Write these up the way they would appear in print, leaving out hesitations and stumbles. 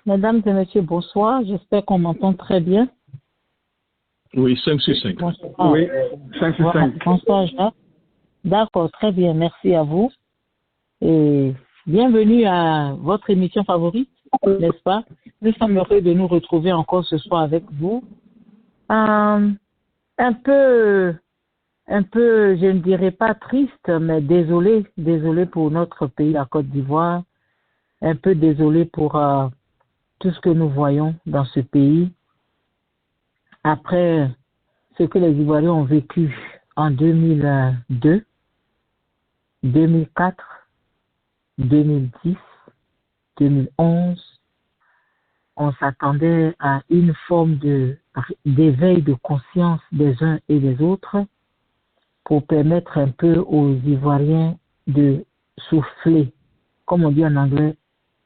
Mesdames et messieurs, bonsoir. J'espère qu'on m'entend très bien. Oui, 5 sur 5. Bonsoir. Oui, 5 sur 5. Bonsoir, Jacques. D'accord, très bien. Merci à vous. Et bienvenue à votre émission favorite, n'est-ce pas? Nous sommes heureux de nous retrouver encore ce soir avec vous. Un peu, je ne dirais pas triste, mais désolé pour notre pays, la Côte d'Ivoire. Un peu désolé pour tout ce que nous voyons dans ce pays. Après ce que les Ivoiriens ont vécu en 2002, 2004, 2010, 2011, on s'attendait à une forme d'éveil de conscience des uns et des autres pour permettre un peu aux Ivoiriens de souffler, comme on dit en anglais,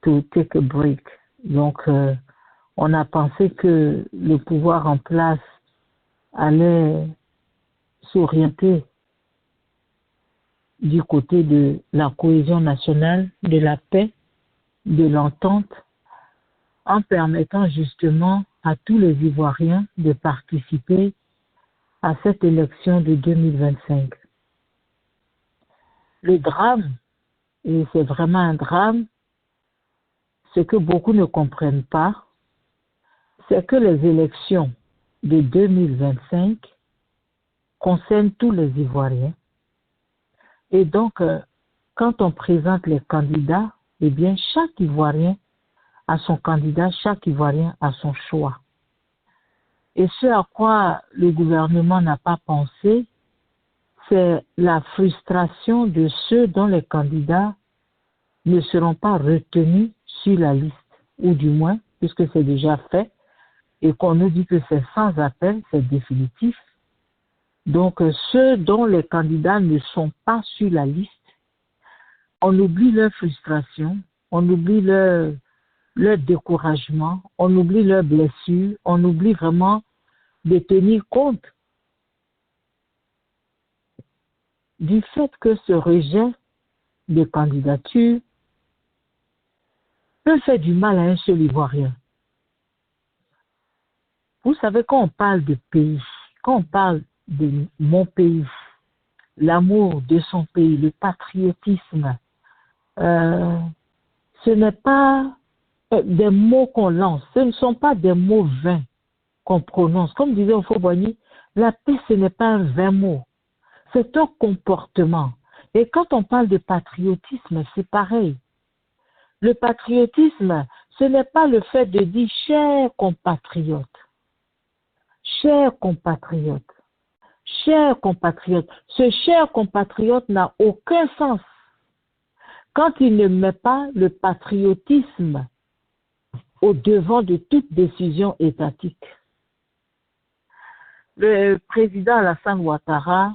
to take a break. Donc, on a pensé que le pouvoir en place allait s'orienter du côté de la cohésion nationale, de la paix, de l'entente, en permettant justement à tous les Ivoiriens de participer à cette élection de 2025. Le drame, et c'est vraiment un drame, ce que beaucoup ne comprennent pas, c'est que les élections de 2025 concernent tous les Ivoiriens. Et donc, quand on présente les candidats, eh bien, chaque Ivoirien a son candidat, chaque Ivoirien a son choix. Et ce à quoi le gouvernement n'a pas pensé, c'est la frustration de ceux dont les candidats ne seront pas retenus sur la liste, ou du moins, puisque c'est déjà fait, et qu'on nous dit que c'est sans appel, c'est définitif. Donc, ceux dont les candidats ne sont pas sur la liste, on oublie leur frustration, on oublie leur découragement, on oublie leurs blessures, on oublie vraiment de tenir compte du fait que ce rejet de candidature peut faire du mal à un seul Ivoirien. Vous savez, quand on parle de pays, quand on parle de mon pays, l'amour de son pays, le patriotisme, ce n'est pas des mots qu'on lance, ce ne sont pas des mots vains qu'on prononce. Comme disait Ofo-Boigny, la paix, ce n'est pas un vain mot, c'est un comportement. Et quand on parle de patriotisme, c'est pareil. Le patriotisme, ce n'est pas le fait de dire « chers compatriotes ». Chers compatriotes, chers compatriotes, ce cher compatriote n'a aucun sens quand il ne met pas le patriotisme au devant de toute décision étatique. Le président Alassane Ouattara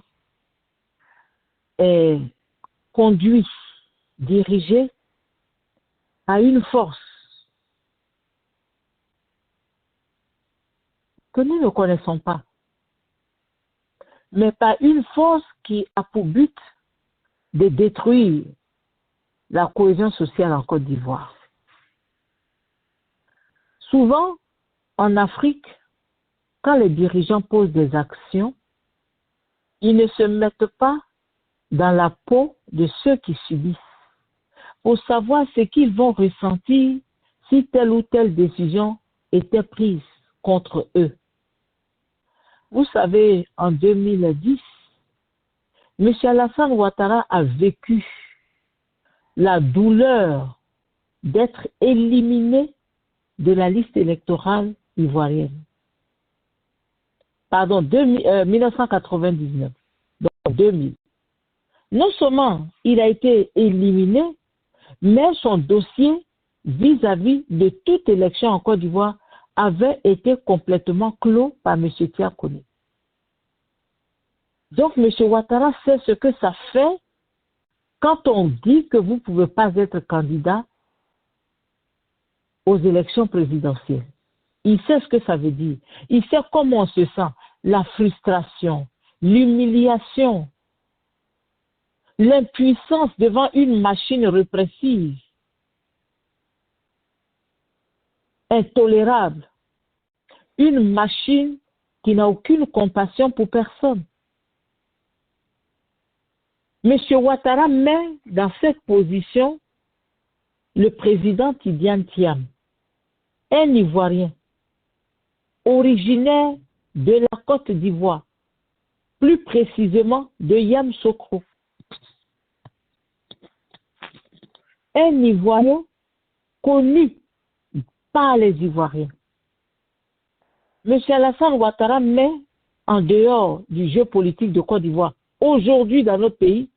est conduit, dirigé à une force que nous ne connaissons pas, mais pas une force qui a pour but de détruire la cohésion sociale en Côte d'Ivoire. Souvent, en Afrique, quand les dirigeants posent des actions, ils ne se mettent pas dans la peau de ceux qui subissent pour savoir ce qu'ils vont ressentir si telle ou telle décision était prise contre eux. Vous savez, en 2010, M. Alassane Ouattara a vécu la douleur d'être éliminé de la liste électorale ivoirienne. Pardon, 1999, donc 2000. Non seulement il a été éliminé, mais son dossier vis-à-vis de toute élection en Côte d'Ivoire avait été complètement clos par M. Tiakone. Donc M. Ouattara sait ce que ça fait quand on dit que vous ne pouvez pas être candidat aux élections présidentielles. Il sait ce que ça veut dire. Il sait comment on se sent. La frustration, l'humiliation, l'impuissance devant une machine répressive. intolérable, une machine qui n'a aucune compassion pour personne. M. Ouattara met dans cette position le président Tidjane Thiam, un Ivoirien, originaire de la Côte d'Ivoire, plus précisément de Yamoussoukro. Un Ivoirien connu par les Ivoiriens. M. Alassane Ouattara met en dehors du jeu politique de Côte d'Ivoire. Aujourd'hui, dans notre pays,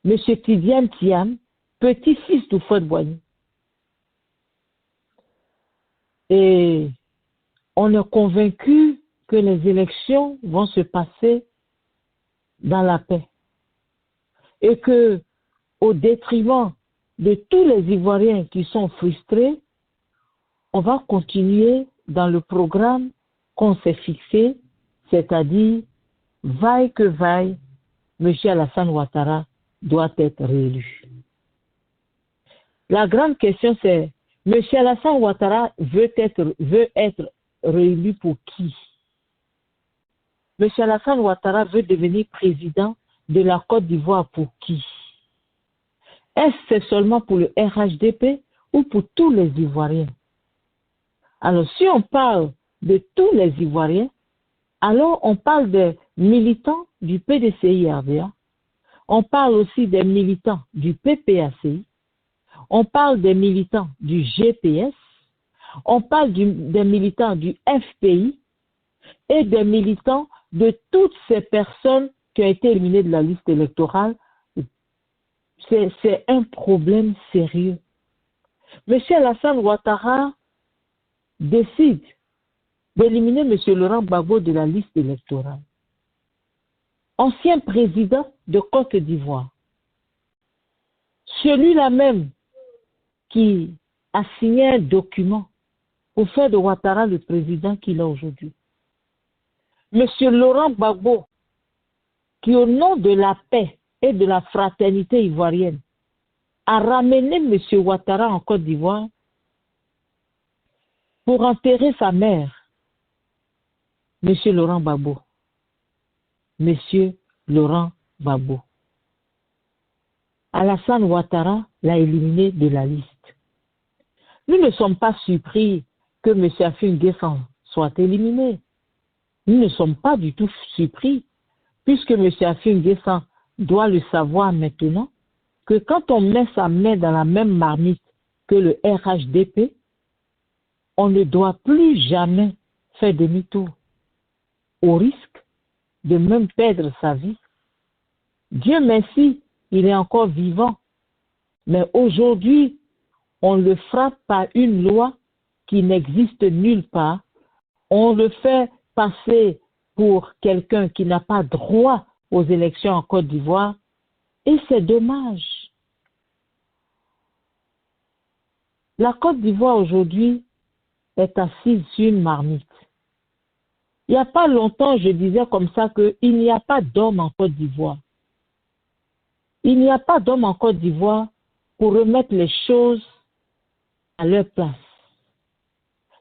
M. Tidjane Thiam, petit-fils d'Houphouët-Boigny. Et on est convaincu que les élections vont se passer dans la paix. Et que, au détriment de tous les Ivoiriens qui sont frustrés, on va continuer dans le programme qu'on s'est fixé, c'est-à-dire, vaille que vaille, M. Alassane Ouattara doit être réélu. La grande question c'est, M. Alassane Ouattara veut être réélu pour qui? M. Alassane Ouattara veut devenir président de la Côte d'Ivoire pour qui? Est-ce que c'est seulement pour le RHDP ou pour tous les Ivoiriens? Alors, si on parle de tous les Ivoiriens, alors on parle des militants du PDCI-RDA, on parle aussi des militants du PPACI, on parle des militants du GPS, on parle des militants du FPI et des militants de toutes ces personnes qui ont été éliminées de la liste électorale. C'est un problème sérieux. M. Alassane Ouattara décide d'éliminer M. Laurent Gbagbo de la liste électorale. Ancien président de Côte d'Ivoire. Celui-là même qui a signé un document pour faire de Ouattara le président qu'il a aujourd'hui. M. Laurent Gbagbo, qui au nom de la paix et de la fraternité ivoirienne, a ramené M. Ouattara en Côte d'Ivoire pour enterrer sa mère, M. Laurent Gbagbo. M. Laurent Gbagbo. Alassane Ouattara l'a éliminé de la liste. Nous ne sommes pas surpris que M. Afin Guessan soit éliminé. Nous ne sommes pas du tout surpris, puisque M. Afin Guessan doit le savoir maintenant, que quand on met sa main dans la même marmite que le RHDP, on ne doit plus jamais faire demi-tour, au risque de même perdre sa vie. Dieu merci, il est encore vivant, mais aujourd'hui, on le frappe par une loi qui n'existe nulle part. On le fait passer pour quelqu'un qui n'a pas droit aux élections en Côte d'Ivoire, et c'est dommage. La Côte d'Ivoire aujourd'hui est assise sur une marmite. Il n'y a pas longtemps, je disais comme ça qu'il n'y a pas d'homme en Côte d'Ivoire. Il n'y a pas d'homme en Côte d'Ivoire pour remettre les choses à leur place.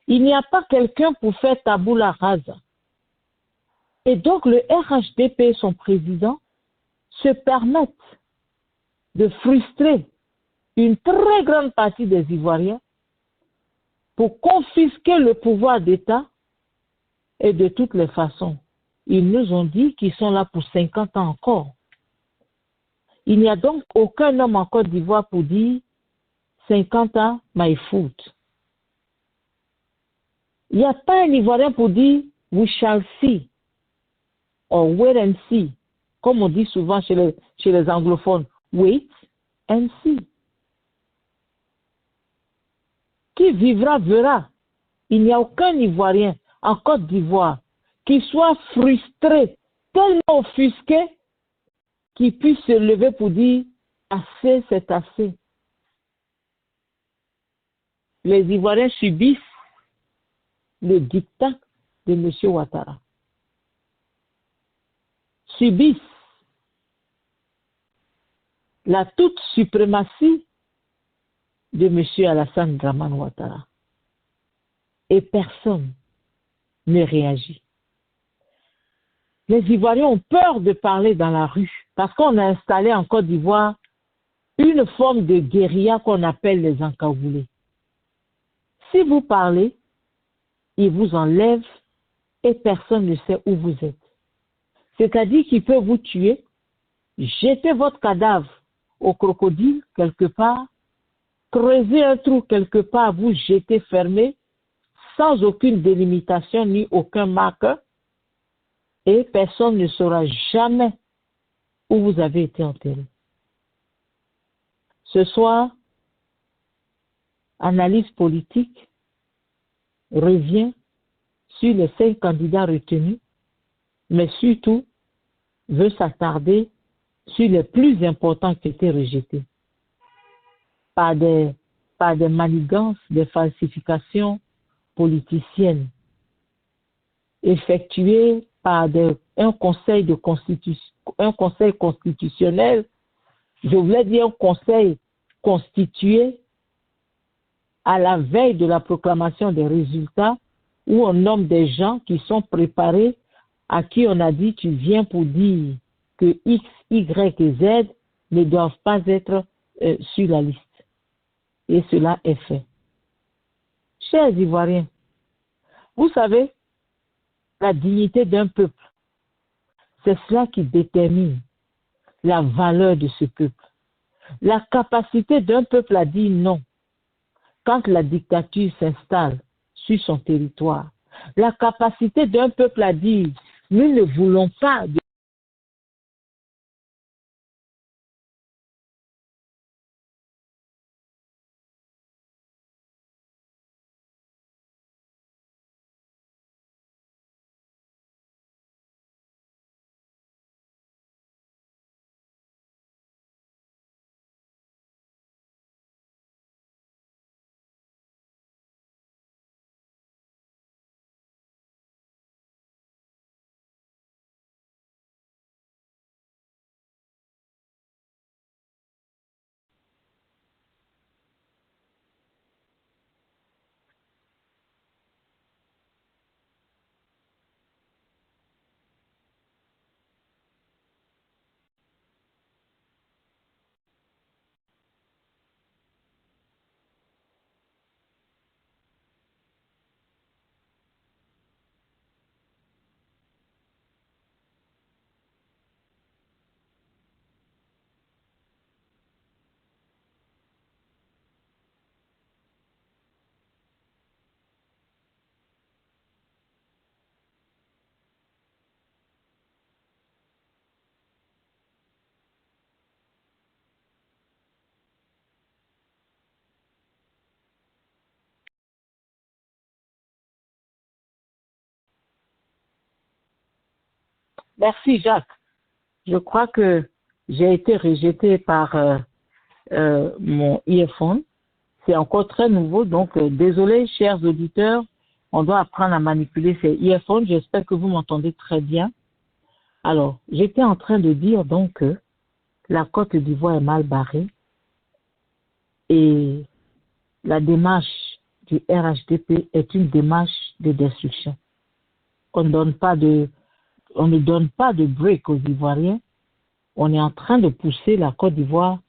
Il n'y a pas quelqu'un pour faire tabula rasa. Et donc le RHDP et son président se permettent de frustrer une très grande partie des Ivoiriens pour confisquer le pouvoir d'État, et de toutes les façons, ils nous ont dit qu'ils sont là pour 50 ans encore. Il n'y a donc aucun homme en Côte d'Ivoire pour dire 50 ans, my foot. Il n'y a pas un Ivoirien pour dire we shall see or wait and see, comme on dit souvent chez les anglophones, wait and see. Qui vivra verra. Il n'y a aucun Ivoirien en Côte d'Ivoire qui soit frustré, tellement offusqué, qu'il puisse se lever pour dire assez, c'est assez. Les Ivoiriens subissent le diktat de M. Ouattara. Subissent la toute suprématie de M. Alassane Dramane Ouattara. et personne ne réagit. Les Ivoiriens ont peur de parler dans la rue parce qu'on a installé en Côte d'Ivoire une forme de guérilla qu'on appelle les encagoulés. Si vous parlez, ils vous enlèvent et personne ne sait où vous êtes. C'est-à-dire qu'il peut vous tuer, jeter votre cadavre au crocodile quelque part, creuser un trou quelque part, vous jeter fermé, sans aucune délimitation ni aucun marqueur, et personne ne saura jamais où vous avez été enterré. Ce soir, Analyse politique revient sur les 5 candidats retenus, mais surtout veut s'attarder sur les plus importants qui étaient rejetés par des manigances, des falsifications politiciennes effectuées par un conseil constitutionnel, je voulais dire un conseil constitué à la veille de la proclamation des résultats, où on nomme des gens qui sont préparés, à qui on a dit tu viens pour dire que X, Y et Z ne doivent pas être sur la liste. Et cela est fait. Chers Ivoiriens, vous savez, la dignité d'un peuple, c'est cela qui détermine la valeur de ce peuple. La capacité d'un peuple à dire non quand la dictature s'installe sur son territoire. La capacité d'un peuple à dire nous ne voulons pas de Merci Jacques. Je crois que j'ai été rejeté par mon earphone. C'est encore très nouveau, donc désolé chers auditeurs, on doit apprendre à manipuler ces earphones. J'espère que vous m'entendez très bien. Alors, j'étais en train de dire donc que la Côte d'Ivoire est mal barrée et la démarche du RHDP est une démarche de destruction. On ne donne pas de break aux Ivoiriens. On est en train de pousser la Côte d'Ivoire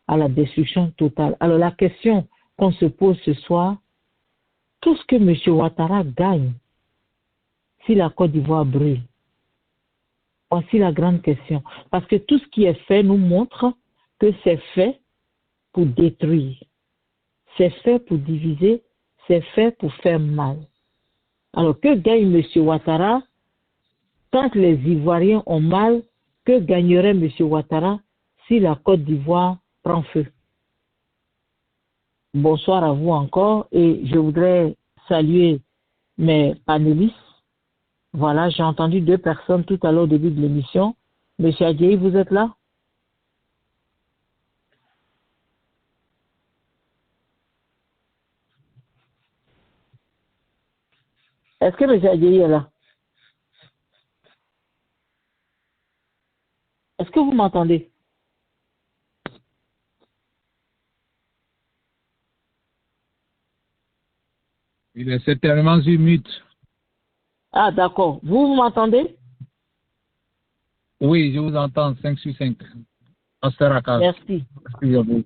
à la destruction totale. Alors la question qu'on se pose ce soir, qu'est-ce que M. Ouattara gagne si la Côte d'Ivoire brûle? Voici la grande question. Parce que tout ce qui est fait nous montre que c'est fait pour détruire. C'est fait pour diviser, c'est fait pour faire mal. Alors que gagne M. Ouattara quand les Ivoiriens ont mal? Que gagnerait M. Ouattara si la Côte d'Ivoire prend feu? Bonsoir à vous encore et je voudrais saluer mes panélistes. Voilà, j'ai entendu 2 personnes tout à l'heure au début de l'émission. Monsieur Adjaï, vous êtes là? Est-ce que M. Adjaï est là? Est-ce que vous m'entendez? Il est certainement sur mute. Ah, d'accord. Vous m'entendez? Oui, je vous entends, 5 sur 5. Pasteur Akal. Merci.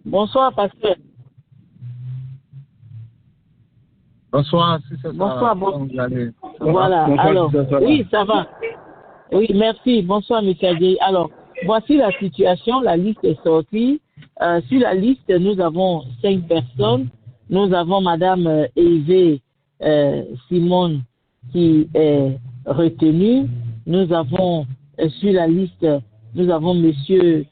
Bonsoir, pasteur. Bonsoir, si c'est ça. Bonsoir, voilà. Bonsoir, Alors, si c'est ça. oui, ça va. Oui, merci. Bonsoir, M. Adjei. Alors, voici la situation. La liste est sortie. Sur la liste, nous avons 5 personnes. Nous avons Madame Eve Simone qui est retenue. Nous avons sur la liste, nous avons Monsieur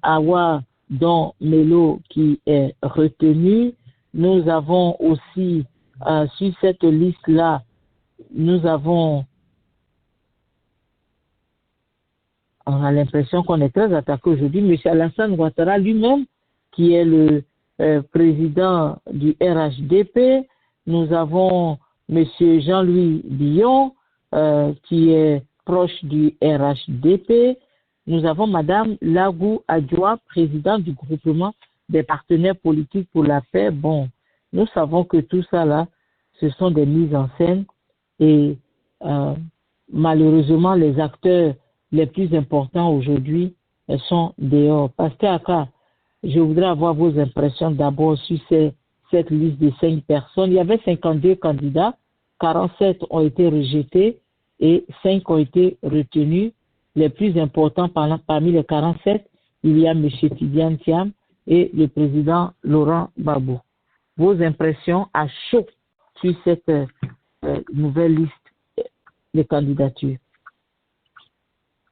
Awa Don Melo qui est retenu. Nous avons aussi sur cette liste-là, nous avons, on a l'impression qu'on est très attaqué aujourd'hui, M. Alassane Ouattara lui-même, qui est le président du RHDP. Nous avons M. Jean-Louis Billon, qui est proche du RHDP. Nous avons Mme Lagou Adjoua, présidente du groupement des partenaires politiques pour la paix. Bon, nous savons que tout ça là, ce sont des mises en scène et malheureusement les acteurs les plus importants aujourd'hui sont dehors. Pasteur Aka, je voudrais avoir vos impressions d'abord sur cette liste de 5 personnes. Il y avait 52 candidats, 47 ont été rejetés et 5 ont été retenus. Les plus importants parmi les 47, il y a M. Tidiane Thiam et le président Laurent Gbagbo. Vos impressions à chaud sur cette nouvelle liste de candidatures.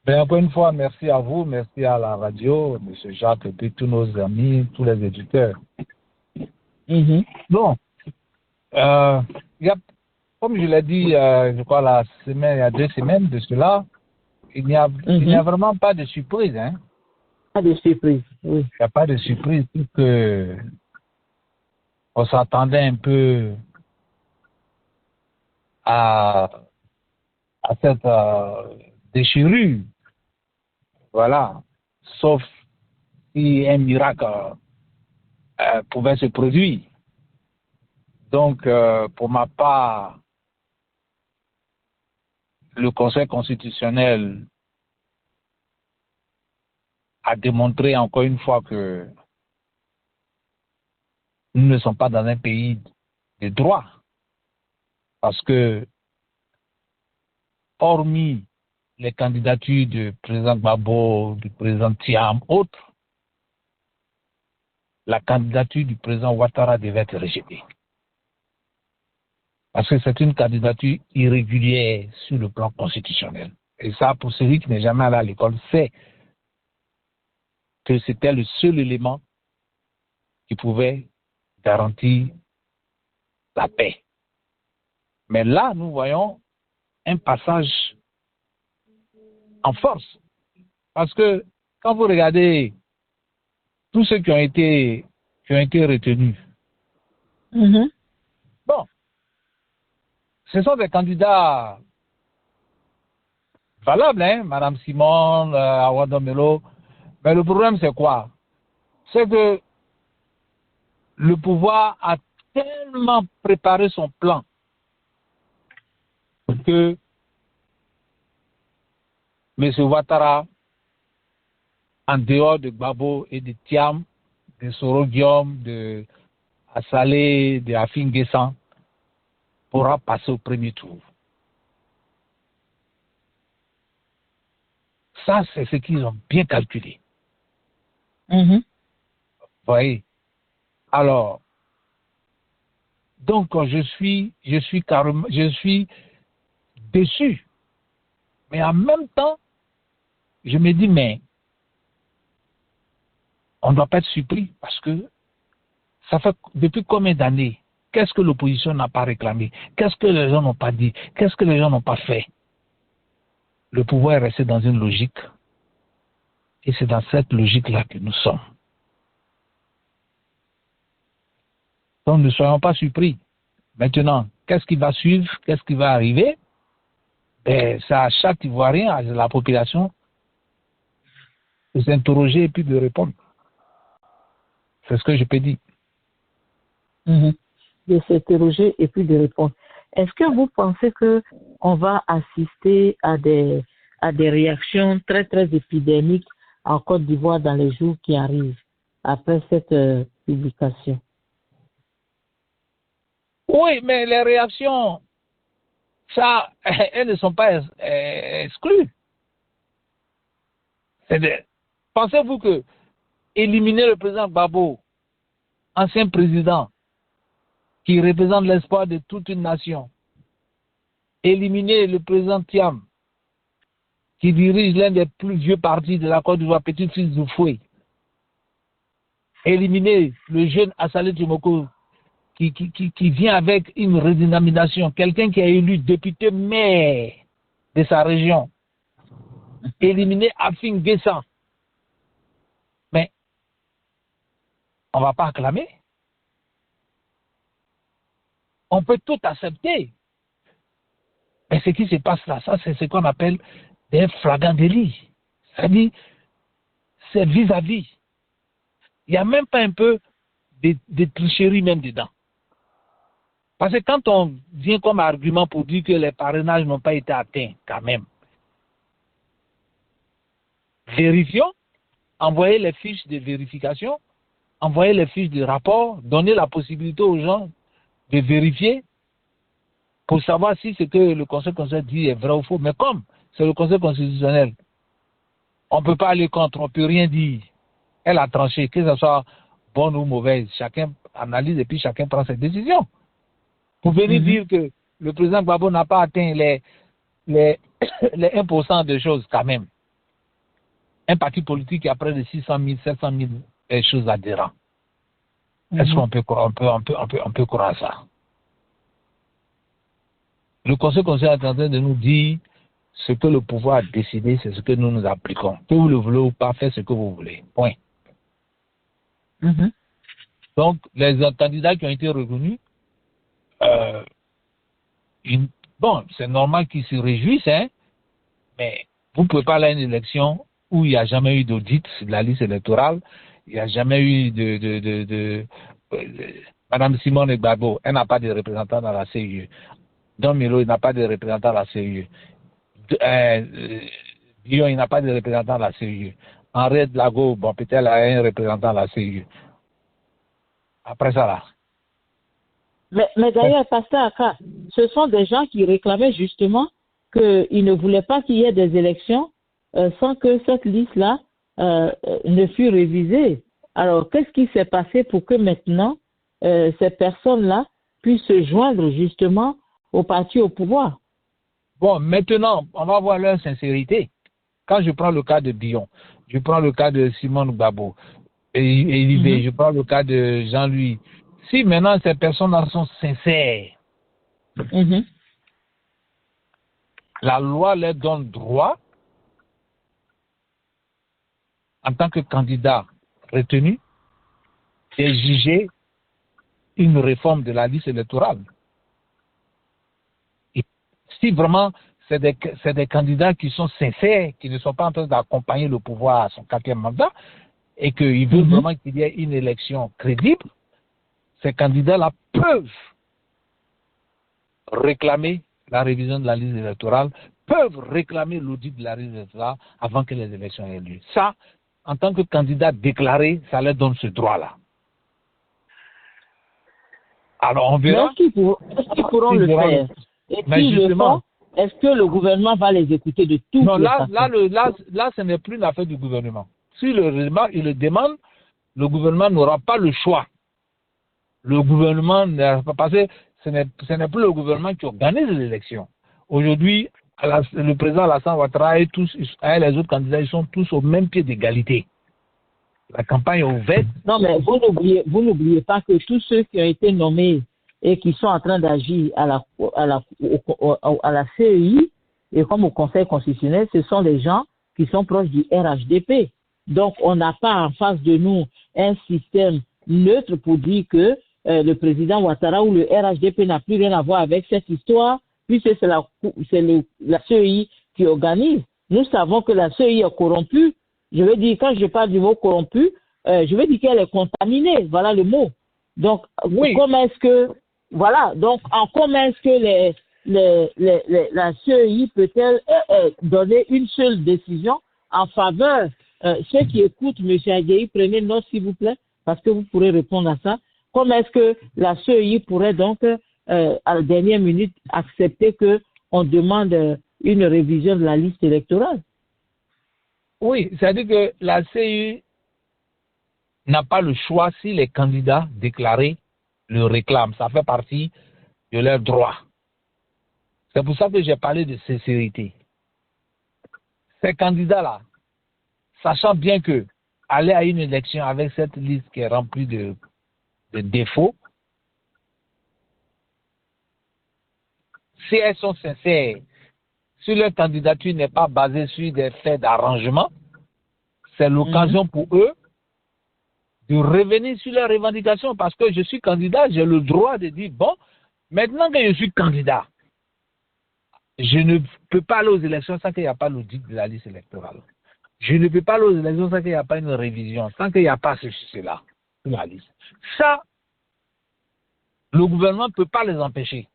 Ben, encore une fois, merci à vous, merci à la radio, M. Jacques, et puis tous nos amis, tous les éditeurs. Bon, il y a, comme je l'ai dit, je crois, il y a 2 semaines de cela, il n'y a vraiment pas de surprise. Hein? Pas de surprise, oui. Il n'y a pas de surprise, que on s'attendait un peu à cette déchirure. Voilà. Sauf si un miracle pouvait se produire. Donc, pour ma part, le Conseil constitutionnel a démontré encore une fois que nous ne sommes pas dans un pays de droit. Parce que, hormis les candidatures du président Gbagbo, du président Thiam, autres, la candidature du président Ouattara devait être rejetée. Parce que c'est une candidature irrégulière sur le plan constitutionnel. Et ça, pour celui qui n'est jamais allé à l'école, sait que c'était le seul élément qui pouvait garantir la paix. Mais là, nous voyons un passage en force. Parce que quand vous regardez tous ceux qui ont été retenus, bon, ce sont des candidats valables, hein, Madame Simone, Awa Don Melo. Mais le problème, c'est quoi? C'est que le pouvoir a tellement préparé son plan que M. Ouattara, en dehors de Gbagbo et de Thiam, de Soro Guillaume, de Assalé, de Afin Guessan, pourra passer au premier tour. Ça, c'est ce qu'ils ont bien calculé. Vous voyez? Alors, donc je suis déçu. Mais en même temps, je me dis, mais on ne doit pas être surpris parce que ça fait depuis combien d'années? Qu'est-ce que l'opposition n'a pas réclamé? Qu'est-ce que les gens n'ont pas dit? Qu'est-ce que les gens n'ont pas fait? Le pouvoir est resté dans une logique. Et c'est dans cette logique-là que nous sommes. Donc ne soyons pas surpris. Maintenant, qu'est-ce qui va suivre? Qu'est-ce qui va arriver? Ben, c'est à chaque Ivoirien, à la population, de s'interroger et puis de répondre. C'est ce que je peux dire. de s'interroger et puis de répondre. Est-ce que vous pensez qu'on va assister à des réactions très, très épidémiques en Côte d'Ivoire dans les jours qui arrivent après cette publication? Oui, mais les réactions, ça, elles ne sont pas exclues. Pensez-vous que éliminer le président Gbagbo, ancien président, qui représente l'espoir de toute une nation, éliminer le président Thiam, qui dirige l'un des plus vieux partis de la Côte d'Ivoire, petit-fils du Fouet, éliminer le jeune Assalé Timoko, qui vient avec une redénomination, quelqu'un qui a élu député maire de sa région, éliminer Afin Guessan. Mais on ne va pas acclamer. On peut tout accepter. Mais ce qui se passe là, ça c'est ce qu'on appelle des flagrants délits. C'est-à-dire, c'est vis-à-vis. Il n'y a même pas un peu de tricherie même dedans. Parce que quand on vient comme argument pour dire que les parrainages n'ont pas été atteints, quand même, vérifions, envoyez les fiches de vérification, envoyez les fiches de rapport, donnez la possibilité aux gens de vérifier pour savoir si ce que le Conseil constitutionnel dit est vrai ou faux. Mais comme c'est le Conseil constitutionnel, on ne peut pas aller contre, on ne peut rien dire. Elle a tranché, que ce soit bonne ou mauvaise, chacun analyse et puis chacun prend ses décisions. Vous venez dire que le président Gbagbo n'a pas atteint les 1% de choses quand même. Un parti politique qui a près de 600 000, 700 000 choses adhérents. Est-ce qu'on peut croire à ça? Le Conseil constitutionnel est en train de nous dire ce que le pouvoir a décidé, c'est ce que nous appliquons. Que vous le voulez ou pas, faites ce que vous voulez. Point. Donc, les candidats qui ont été reconnus, bon, c'est normal qu'ils se réjouissent, hein, mais vous ne pouvez pas aller à une élection où il n'y a jamais eu d'audit sur la liste électorale, il n'y a jamais eu Madame Simone Gbagbo, elle n'a pas de représentant dans la CIE. Don Milo, il n'a pas de représentant dans la CIE. Dion, il n'a pas de représentant dans la CIE. Henriette Lago, bon, peut-être elle a un représentant dans la CIE. Après ça, là. Mais d'ailleurs, Pasteur Aka, ce sont des gens qui réclamaient justement qu'ils ne voulaient pas qu'il y ait des élections sans que cette liste-là ne fût révisée. Alors, qu'est-ce qui s'est passé pour que maintenant, ces personnes-là puissent se joindre justement au parti au pouvoir? Bon, maintenant, on va voir leur sincérité. Quand je prends le cas de Dion, je prends le cas de Simone Gbagbo, et je prends le cas de Jean-Louis. Si maintenant ces personnes-là sont sincères, la loi leur donne droit, en tant que candidat retenu, d'exiger une réforme de la liste électorale. Et si vraiment c'est des candidats qui sont sincères, qui ne sont pas en train d'accompagner le pouvoir à son 4e mandat, et qu'ils veulent vraiment qu'il y ait une élection crédible, ces candidats-là peuvent réclamer la révision de la liste électorale, peuvent réclamer l'audit de la liste électorale avant que les élections aient lieu. Ça, en tant que candidat déclaré, ça leur donne ce droit-là. Alors, on verra. Est-ce qu'ils pourront le faire? Et s'ils le font, est-ce que le gouvernement va les écouter de tout? Non, là, ce n'est plus une affaire du gouvernement. Si il le demande, le gouvernement n'aura pas le choix. Le gouvernement, parce que ce n'est plus le gouvernement qui organise l'élection. Aujourd'hui, le président Alassane Ouattara et les autres candidats, ils sont tous au même pied d'égalité. La campagne est ouverte. Non, mais vous n'oubliez pas que tous ceux qui ont été nommés et qui sont en train d'agir à la CEI et comme au Conseil constitutionnel, ce sont des gens qui sont proches du RHDP. Donc, on n'a pas en face de nous un système neutre pour dire que le président Ouattara ou le RHDP n'a plus rien à voir avec cette histoire, puisque c'est la CEI qui organise. Nous savons que la CEI est corrompue. Je veux dire, quand je parle du mot corrompu, je veux dire qu'elle est contaminée. Voilà le mot. Donc, comment est-ce que voilà. Donc, comment est-ce que la CEI peut-elle donner une seule décision en faveur ceux qui écoutent, M. Agueyi, prenez note s'il vous plaît, parce que vous pourrez répondre à ça. Comment est-ce que la CEI pourrait donc, à la dernière minute, accepter qu'on demande une révision de la liste électorale? Oui, c'est-à-dire que la CEI n'a pas le choix si les candidats déclarés le réclament. Ça fait partie de leurs droits. C'est pour ça que j'ai parlé de sincérité. Ces candidats-là, sachant bien que aller à une élection avec cette liste qui est remplie de défauts, si elles sont sincères, si leur candidature n'est pas basée sur des faits d'arrangement, c'est l'occasion pour eux de revenir sur leurs revendications parce que je suis candidat, j'ai le droit de dire, bon, maintenant que je suis candidat, je ne peux pas aller aux élections sans qu'il n'y a pas l'audit de la liste électorale. Je ne peux pas aller aux élections sans qu'il n'y a pas une révision, sans qu'il n'y a pas cela sur la liste. Ça, le gouvernement ne peut pas les empêcher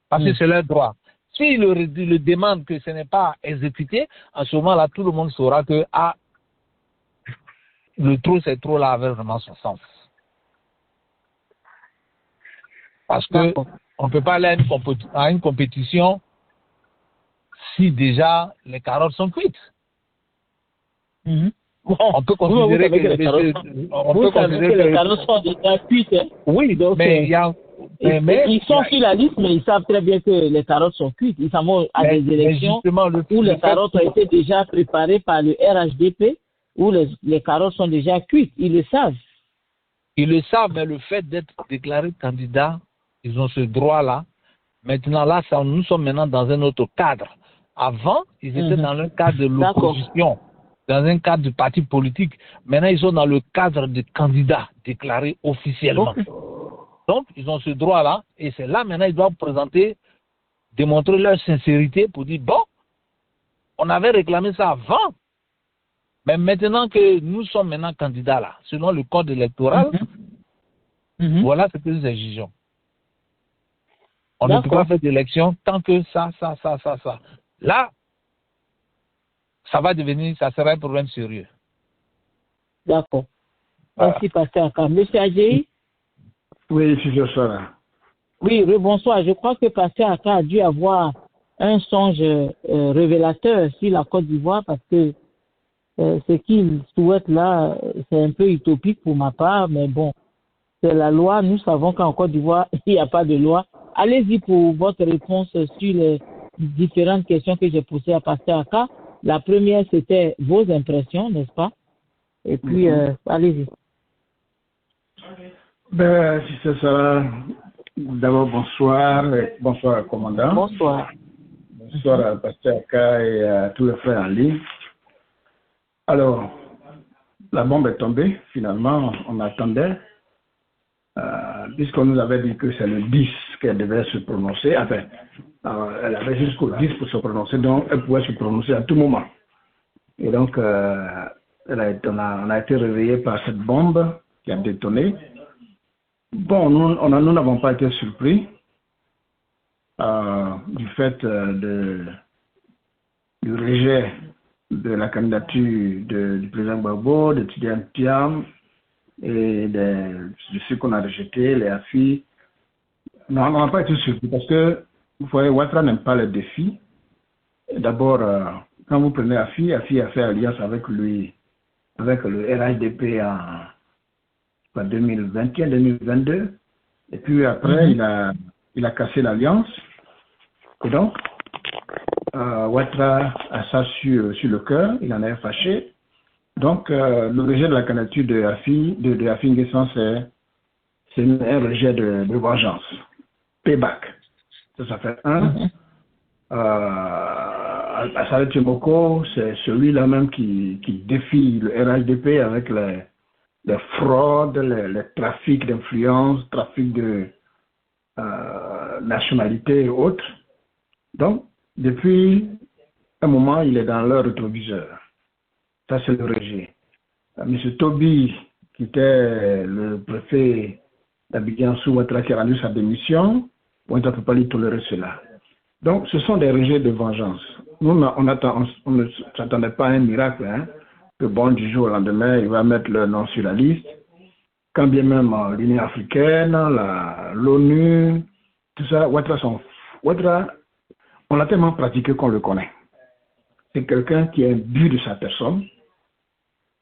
parce que c'est leur droit. S'ils le demandent que ce n'est pas exécuté, à ce moment-là, tout le monde saura que le trop, c'est trop là avait vraiment son sens. Parce que on ne peut pas aller à une compétition si déjà les carottes sont cuites. Bon, on peut considérer que les carottes sont déjà cuites. Hein? Oui, donc, mais ils sont sur la liste, mais ils savent très bien que les carottes sont cuites. Ils s'en vont à des élections où les carottes ont été déjà préparées par le RHDP, où les carottes sont déjà cuites. Ils le savent. Ils le savent, mais le fait d'être déclaré candidat, ils ont ce droit-là. Maintenant, là, nous sommes maintenant dans un autre cadre. Avant, ils étaient dans le cadre de l'opposition, dans un cadre de parti politique. Maintenant, ils sont dans le cadre de candidats déclarés officiellement. Donc, ils ont ce droit-là, et c'est là maintenant ils doivent démontrer leur sincérité pour dire, bon, on avait réclamé ça avant, mais maintenant que nous sommes maintenant candidats là, selon le code électoral, voilà ce que nous exigeons. On ne peut pas faire d'élection tant que ça. Là, ça sera un problème sérieux. D'accord. Merci, Pasteur Aka. Monsieur Agueyi? Oui, c'est ça. Oui, bonsoir. Je crois que Pasteur Aka a dû avoir un songe révélateur sur la Côte d'Ivoire parce que ce qu'il souhaite là, c'est un peu utopique pour ma part, mais bon, c'est la loi. Nous savons qu'en Côte d'Ivoire, il n'y a pas de loi. Allez-y pour votre réponse sur les différentes questions que j'ai posées à Pasteur Aka. La première, c'était vos impressions, n'est-ce pas? Et puis, allez-y. Si c'est ça, d'abord, bonsoir. Bonsoir, commandant. Bonsoir. Bonsoir à Pasteur Aka et à tous les frères en ligne. Alors, la bombe est tombée, finalement, on attendait. Puisqu'on nous avait dit que c'est le 10 qu'elle devait se prononcer, enfin, elle avait jusqu'au 10 pour se prononcer, donc elle pouvait se prononcer à tout moment. Et donc, on a été réveillé par cette bombe qui a détonné. Bon, nous n'avons pas été surpris du fait du rejet de la candidature du président Gbagbo, de Tidiane Thiam, et de ceux qu'on a rejetés, les AFI. Non, on n'a pas été surpris parce que, vous voyez, Ouattara n'aime pas les défis. D'abord, quand vous prenez AFI a fait alliance avec lui, avec le RHDP en 2021, 2022. Et puis après, il a cassé l'alliance. Et donc, Ouattara a ça sur le cœur, il en est fâché. Donc, le rejet de la candidature de Afi N'Guessan, c'est un rejet de vengeance. Payback. Ça fait un. Asare Tchemoko, c'est celui-là même qui défie le RHDP avec les fraudes, les trafics d'influence, trafics de nationalité et autres. Donc, depuis un moment, il est dans leur rétroviseur. Ça, c'est le rejet. M. Toby, qui était le préfet d'Abidjan sous Ouattara qui a rendu sa démission. Ouattara ne peut pas lui tolérer cela. Donc, ce sont des rejets de vengeance. Nous, on ne s'attendait pas à un miracle, hein, que bon, du jour au lendemain, il va mettre leur nom sur la liste. Quand bien même l'Union africaine, l'ONU, tout ça, Ouattara, on l'a tellement pratiqué qu'on le connaît. C'est quelqu'un qui est imbu de sa personne.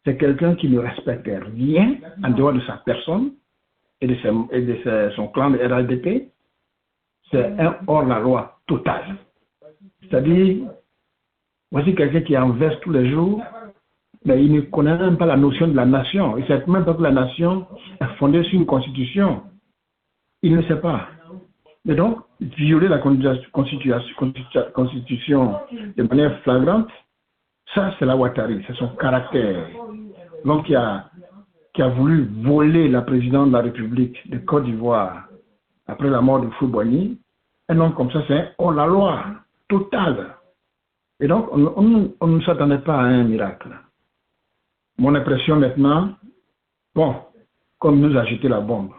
C'est quelqu'un qui ne respecte rien en dehors de sa personne et de son clan de RADP. C'est un hors-la-loi total. C'est-à-dire, voici quelqu'un qui en verse tous les jours, mais il ne connaît même pas la notion de la nation. Il ne sait même pas que la nation est fondée sur une constitution. Il ne sait pas. Mais donc, violer la constitution de manière flagrante, ça c'est la Ouattari, c'est son caractère. Donc, qui a voulu voler la présidente de la République de Côte d'Ivoire après la mort de Foubouani, un homme comme ça, c'est hors-la-loi totale. Et donc, on ne s'attendait pas à un miracle. Mon impression maintenant, bon, comme il nous a jeté la bombe,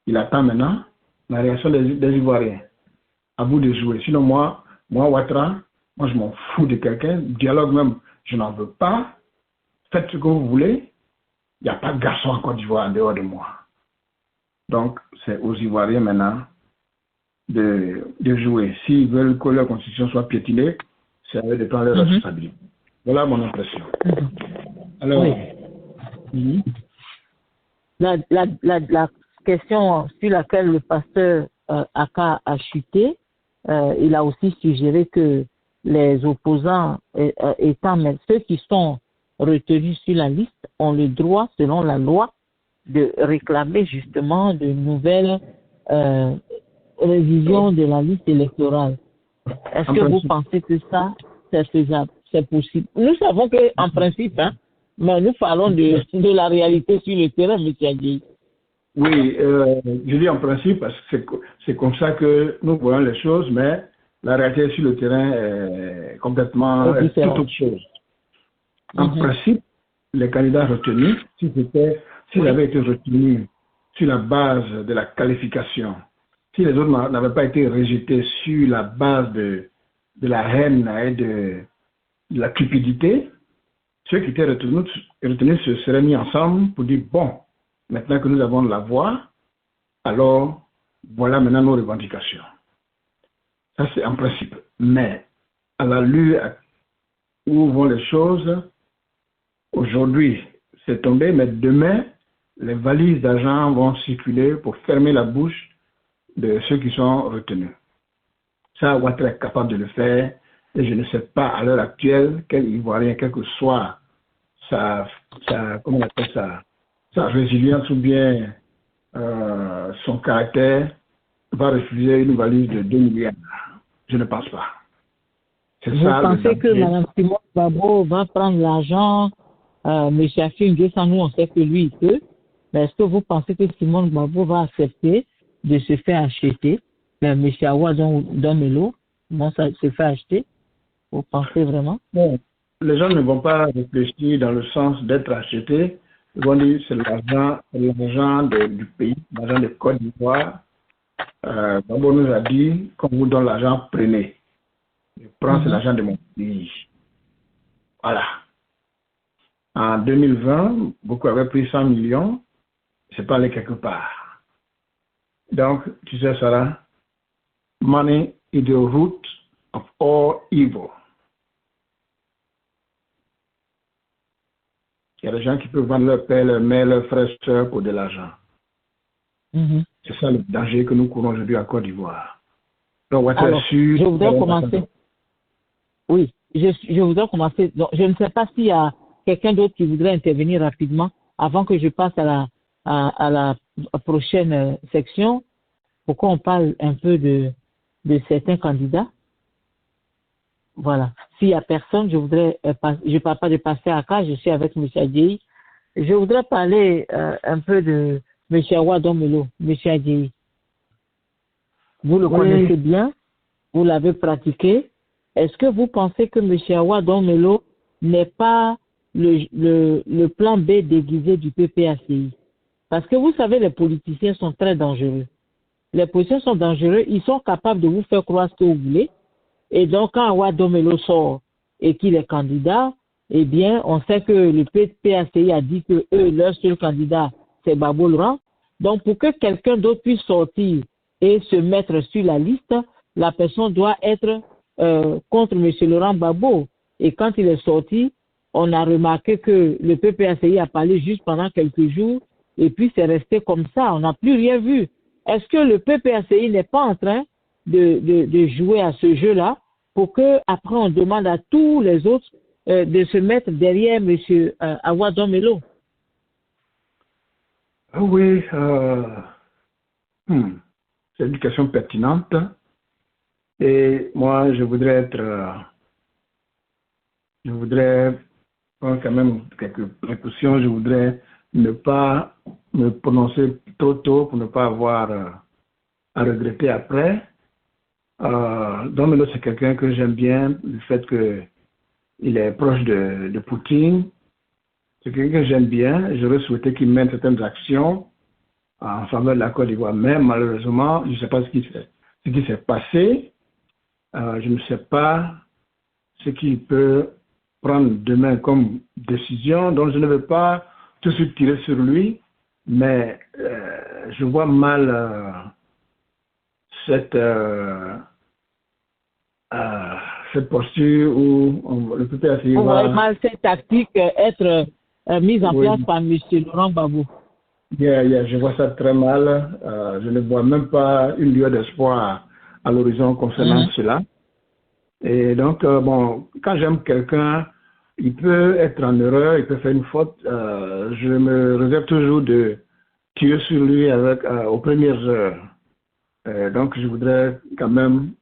il attend maintenant la réaction des Ivoiriens, à bout de jouer. Sinon, moi, Ouattara, moi, je m'en fous de quelqu'un. Dialogue même, je n'en veux pas. Faites ce que vous voulez. Il n'y a pas de garçon en Côte d'Ivoire en dehors de moi. Donc, c'est aux Ivoiriens maintenant de jouer. S'ils veulent que leur constitution soit piétinée, c'est à eux de prendre leur responsabilité. Voilà mon impression. Alors, la question sur laquelle le pasteur Aka a chuté, il a aussi suggéré que les opposants étant, mais ceux qui sont retenus sur la liste ont le droit, selon la loi, de réclamer justement de nouvelles révisions de la liste électorale. Est-ce que vous pensez que ça, c'est faisable, c'est possible? Nous savons qu'en principe, hein, mais nous parlons de la réalité sur le terrain, M. Adjei. Oui, je dis en principe parce que c'est comme ça que nous voyons les choses, mais la réalité sur le terrain est complètement toute autre chose. En principe, les candidats retenus, s'ils avaient été retenus sur la base de la qualification, si les autres n'avaient pas été rejetés sur la base de la haine et de la cupidité, ceux qui étaient retenus se seraient mis ensemble pour dire, bon, maintenant que nous avons la voix, alors voilà maintenant nos revendications. Ça, c'est en principe. Mais à l'allure où vont les choses, aujourd'hui, c'est tombé, mais demain, les valises d'argent vont circuler pour fermer la bouche de ceux qui sont retenus. Ça, Ouattara est capable de le faire, et je ne sais pas à l'heure actuelle quel Ivoirien, quel que soit comment on appelle ça, sa résilience ou bien son caractère, va refuser une valise de 2 milliards. Je ne pense pas. Vous pensez que Mme Simone Gbagbo va prendre l'argent, M. Afim, nous on sait que lui il peut, mais est-ce que vous pensez que Simone Gbagbo va accepter de se faire acheter, mais M. Awa Domelo, ça se fait acheter? Vous pensez vraiment? Bon, les gens ne vont pas réfléchir dans le sens d'être achetés. Ils vont dire c'est l'argent du pays, l'argent de Côte d'Ivoire. Gbagbo nous a dit, quand on vous donne l'argent, prenez. Je prends, c'est l'argent de mon pays. Voilà. En 2020, beaucoup avaient pris 100 millions. C'est pas allé quelque part. Donc, tu sais, Sarah, money is the root of all evil. Il y a des gens qui peuvent vendre leur père, leur mère, leur frère, soeur pour de l'argent. C'est ça le danger que nous courons aujourd'hui à Côte d'Ivoire. Donc, alors, je voudrais commencer. Oui, je voudrais commencer. Donc, je ne sais pas s'il y a quelqu'un d'autre qui voudrait intervenir rapidement avant que je passe à la prochaine section. Pourquoi on parle un peu de certains candidats? Voilà. S'il n'y a personne, je ne parle pas de passer à cas, je suis avec M. Adjei. Je voudrais parler un peu de M. Awa Domelo, M. Adjei. Vous le connaissez bien, vous l'avez pratiqué. Est-ce que vous pensez que M. Awa Domelo n'est pas le plan B déguisé du PPACI? Parce que vous savez, les politiciens sont très dangereux. Les politiciens sont dangereux, ils sont capables de vous faire croire ce que vous voulez. Et donc, quand Awa Domelo sort et qu'il est candidat, eh bien, on sait que le PACI a dit que eux, leur seul candidat, c'est Babo Laurent. Donc, pour que quelqu'un d'autre puisse sortir et se mettre sur la liste, la personne doit être contre M. Laurent Gbagbo. Et quand il est sorti, on a remarqué que le PPACI a parlé juste pendant quelques jours et puis c'est resté comme ça. On n'a plus rien vu. Est-ce que le PPACI n'est pas en train de jouer à ce jeu-là pour que après on demande à tous les autres de se mettre derrière M. Awa Domelo? Oui, c'est une question pertinente. Et moi, je voudrais prendre quand même quelques précautions. Je voudrais ne pas me prononcer trop tôt pour ne pas avoir à regretter après. Domelo, c'est quelqu'un que j'aime bien, le fait qu'il est proche de Poutine. C'est quelqu'un que j'aime bien. J'aurais souhaité qu'il mène certaines actions en faveur de la Côte d'Ivoire. Mais malheureusement, je ne sais pas ce qui s'est passé. Je ne sais pas ce qu'il peut prendre demain comme décision. Donc, je ne veux pas tout de suite tirer sur lui. Mais je vois mal cette posture où le PPACI va... On voit mal cette tactique être mise en place par M. Laurent Gbagbo. Je vois ça très mal. Je ne vois même pas une lueur d'espoir à l'horizon concernant cela. Et donc, quand j'aime quelqu'un, il peut être en erreur, il peut faire une faute. Je me réserve toujours de tirer sur lui aux premières heures. Donc, je voudrais quand même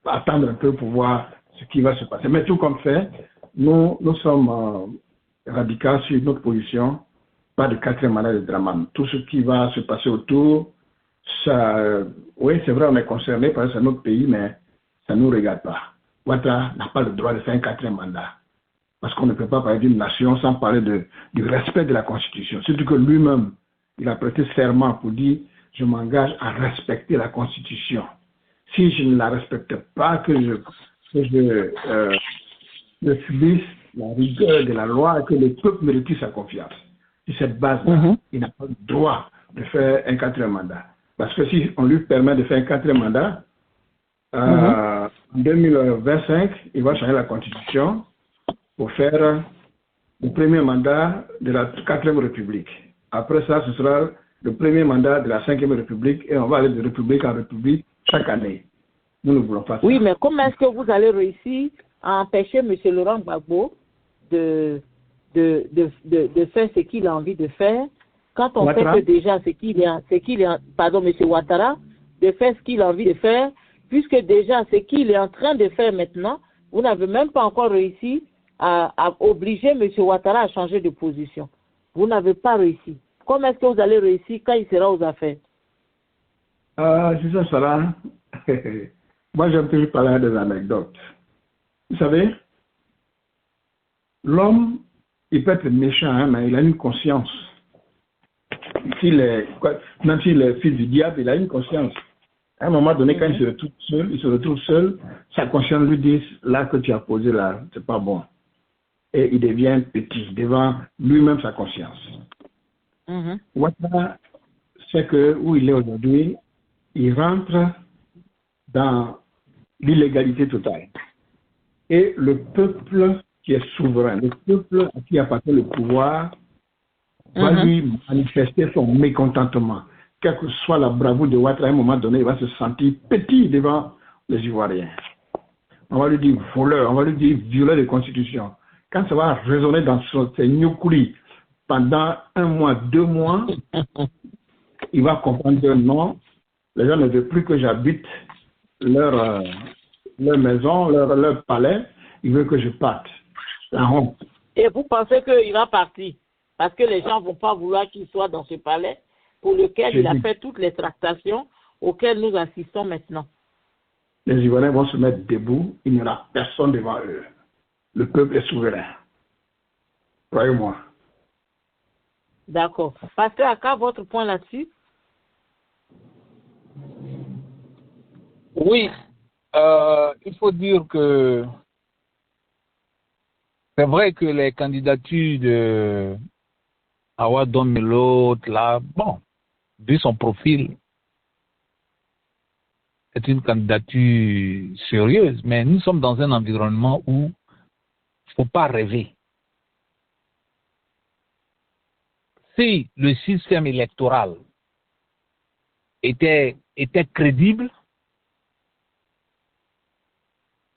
attendre un peu pour voir ce qui va se passer. Mais tout comme fait, nous sommes radicaux sur notre position. Pas de quatrième mandat de Dramane. Tout ce qui va se passer autour, ça, oui, c'est vrai, on est concerné parce que c'est notre pays, mais ça ne nous regarde pas. Ouattara n'a pas le droit de faire un quatrième mandat. Parce qu'on ne peut pas parler d'une nation sans parler du respect de la Constitution. Surtout que lui-même, il a prêté serment pour dire « Je m'engage à respecter la Constitution. Si je ne la respecte pas, que je subisse la rigueur de la loi et que le peuple me retire sa confiance. » Sur cette base-là, il n'a pas le droit de faire un quatrième mandat. Parce que si on lui permet de faire un quatrième mandat, en 2025, il va changer la Constitution pour faire le premier mandat de la 4e République. Après ça, ce sera le premier mandat de la 5e République et on va aller de république en république chaque année. Nous ne voulons pas ça. Oui, mais comment est-ce que vous allez réussir à empêcher M. Laurent Gbagbo de faire ce qu'il a envie de faire, quand on Ouattara. sait que déjà M. Ouattara, de faire ce qu'il a envie de faire, puisque déjà ce qu'il est en train de faire maintenant, vous n'avez même pas encore réussi à obliger M. Ouattara à changer de position. Vous n'avez pas réussi. Comment est-ce que vous allez réussir quand il sera aux affaires? C'est ça, Sarah. Moi, j'aime toujours parler des anecdotes. Vous savez, l'homme, il peut être méchant, hein, mais il a une conscience. Même s'il est fils du diable, il a une conscience. À un moment donné, quand il se retrouve seul, sa conscience lui dit, là que tu as posé là, c'est pas bon. Et il devient petit devant lui-même sa conscience. Ouattara sait que où il est aujourd'hui, il rentre dans l'illégalité totale. Et le peuple qui est souverain, le peuple à qui appartient le pouvoir, va lui manifester son mécontentement. Quelle que soit la bravoure de Ouattara, à un moment donné, il va se sentir petit devant les Ivoiriens. On va lui dire voleur, on va lui dire violeur de constitution. Quand ça va résonner dans ses nyokoulis pendant 1 mois, 2 mois, il va comprendre que non, les gens ne veulent plus que j'habite leur maison, leur palais, ils veulent que je parte. La honte. Et vous pensez qu'il va partir parce que les gens ne vont pas vouloir qu'il soit dans ce palais pour lequel il a fait toutes les tractations auxquelles nous assistons maintenant. Les Ivoiriens vont se mettre debout, il n'y aura personne devant eux. Le peuple est souverain. Croyez-moi. D'accord. Pasteur Aka, votre point là-dessus? Oui, il faut dire que c'est vrai que les candidatures de Awa Domelo, là, bon, vu son profil, c'est une candidature sérieuse, mais nous sommes dans un environnement où il ne faut pas rêver. Si le système électoral était crédible,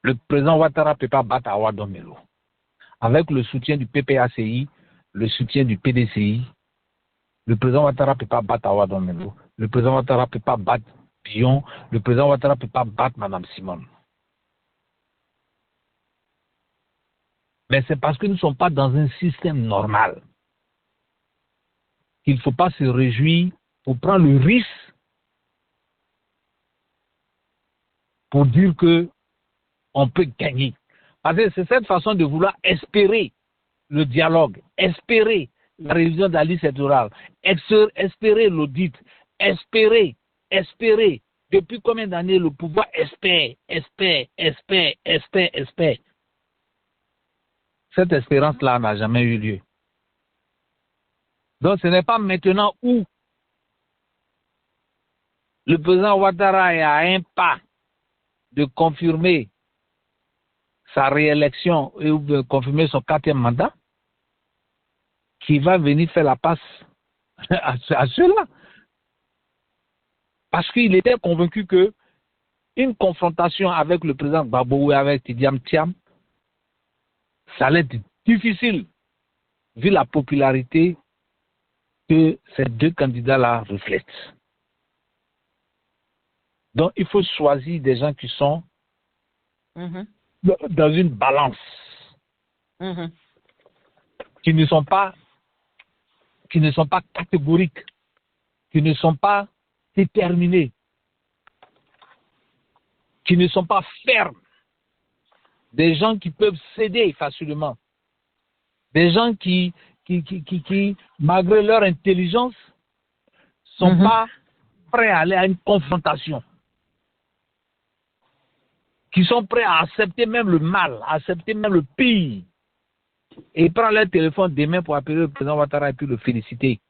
le président Ouattara ne peut pas battre Awa Domelo. Avec le soutien du PPACI, le soutien du PDCI, le président Ouattara ne peut pas battre Awa Domelo. Le président Ouattara ne peut pas battre Bion. Le président Ouattara ne peut pas battre Mme Simone. Mais c'est parce que nous ne sommes pas dans un système normal qu'il ne faut pas se réjouir pour prendre le risque pour dire qu'on peut gagner. Parce que c'est cette façon de vouloir espérer le dialogue, espérer la révision de la liste électorale, espérer l'audit, espérer. Depuis combien d'années le pouvoir espère. Cette espérance-là n'a jamais eu lieu. Donc ce n'est pas maintenant où le président Ouattara est à un pas de confirmer sa réélection ou de confirmer son 4e mandat qui va venir faire la passe à ceux-là. Parce qu'il était convaincu que une confrontation avec le président Gbagbo ou avec Tidiane Thiam, ça allait être difficile vu la popularité que ces deux candidats-là reflètent. Donc, il faut choisir des gens qui sont dans une balance, qui ne sont pas catégoriques, qui ne sont pas déterminés, qui ne sont pas fermes, des gens qui peuvent céder facilement, des gens qui malgré leur intelligence, sont pas prêts à aller à une confrontation, qui sont prêts à accepter même le mal, à accepter même le pire, et prendre leur téléphone demain pour appeler le président Ouattara et puis le féliciter.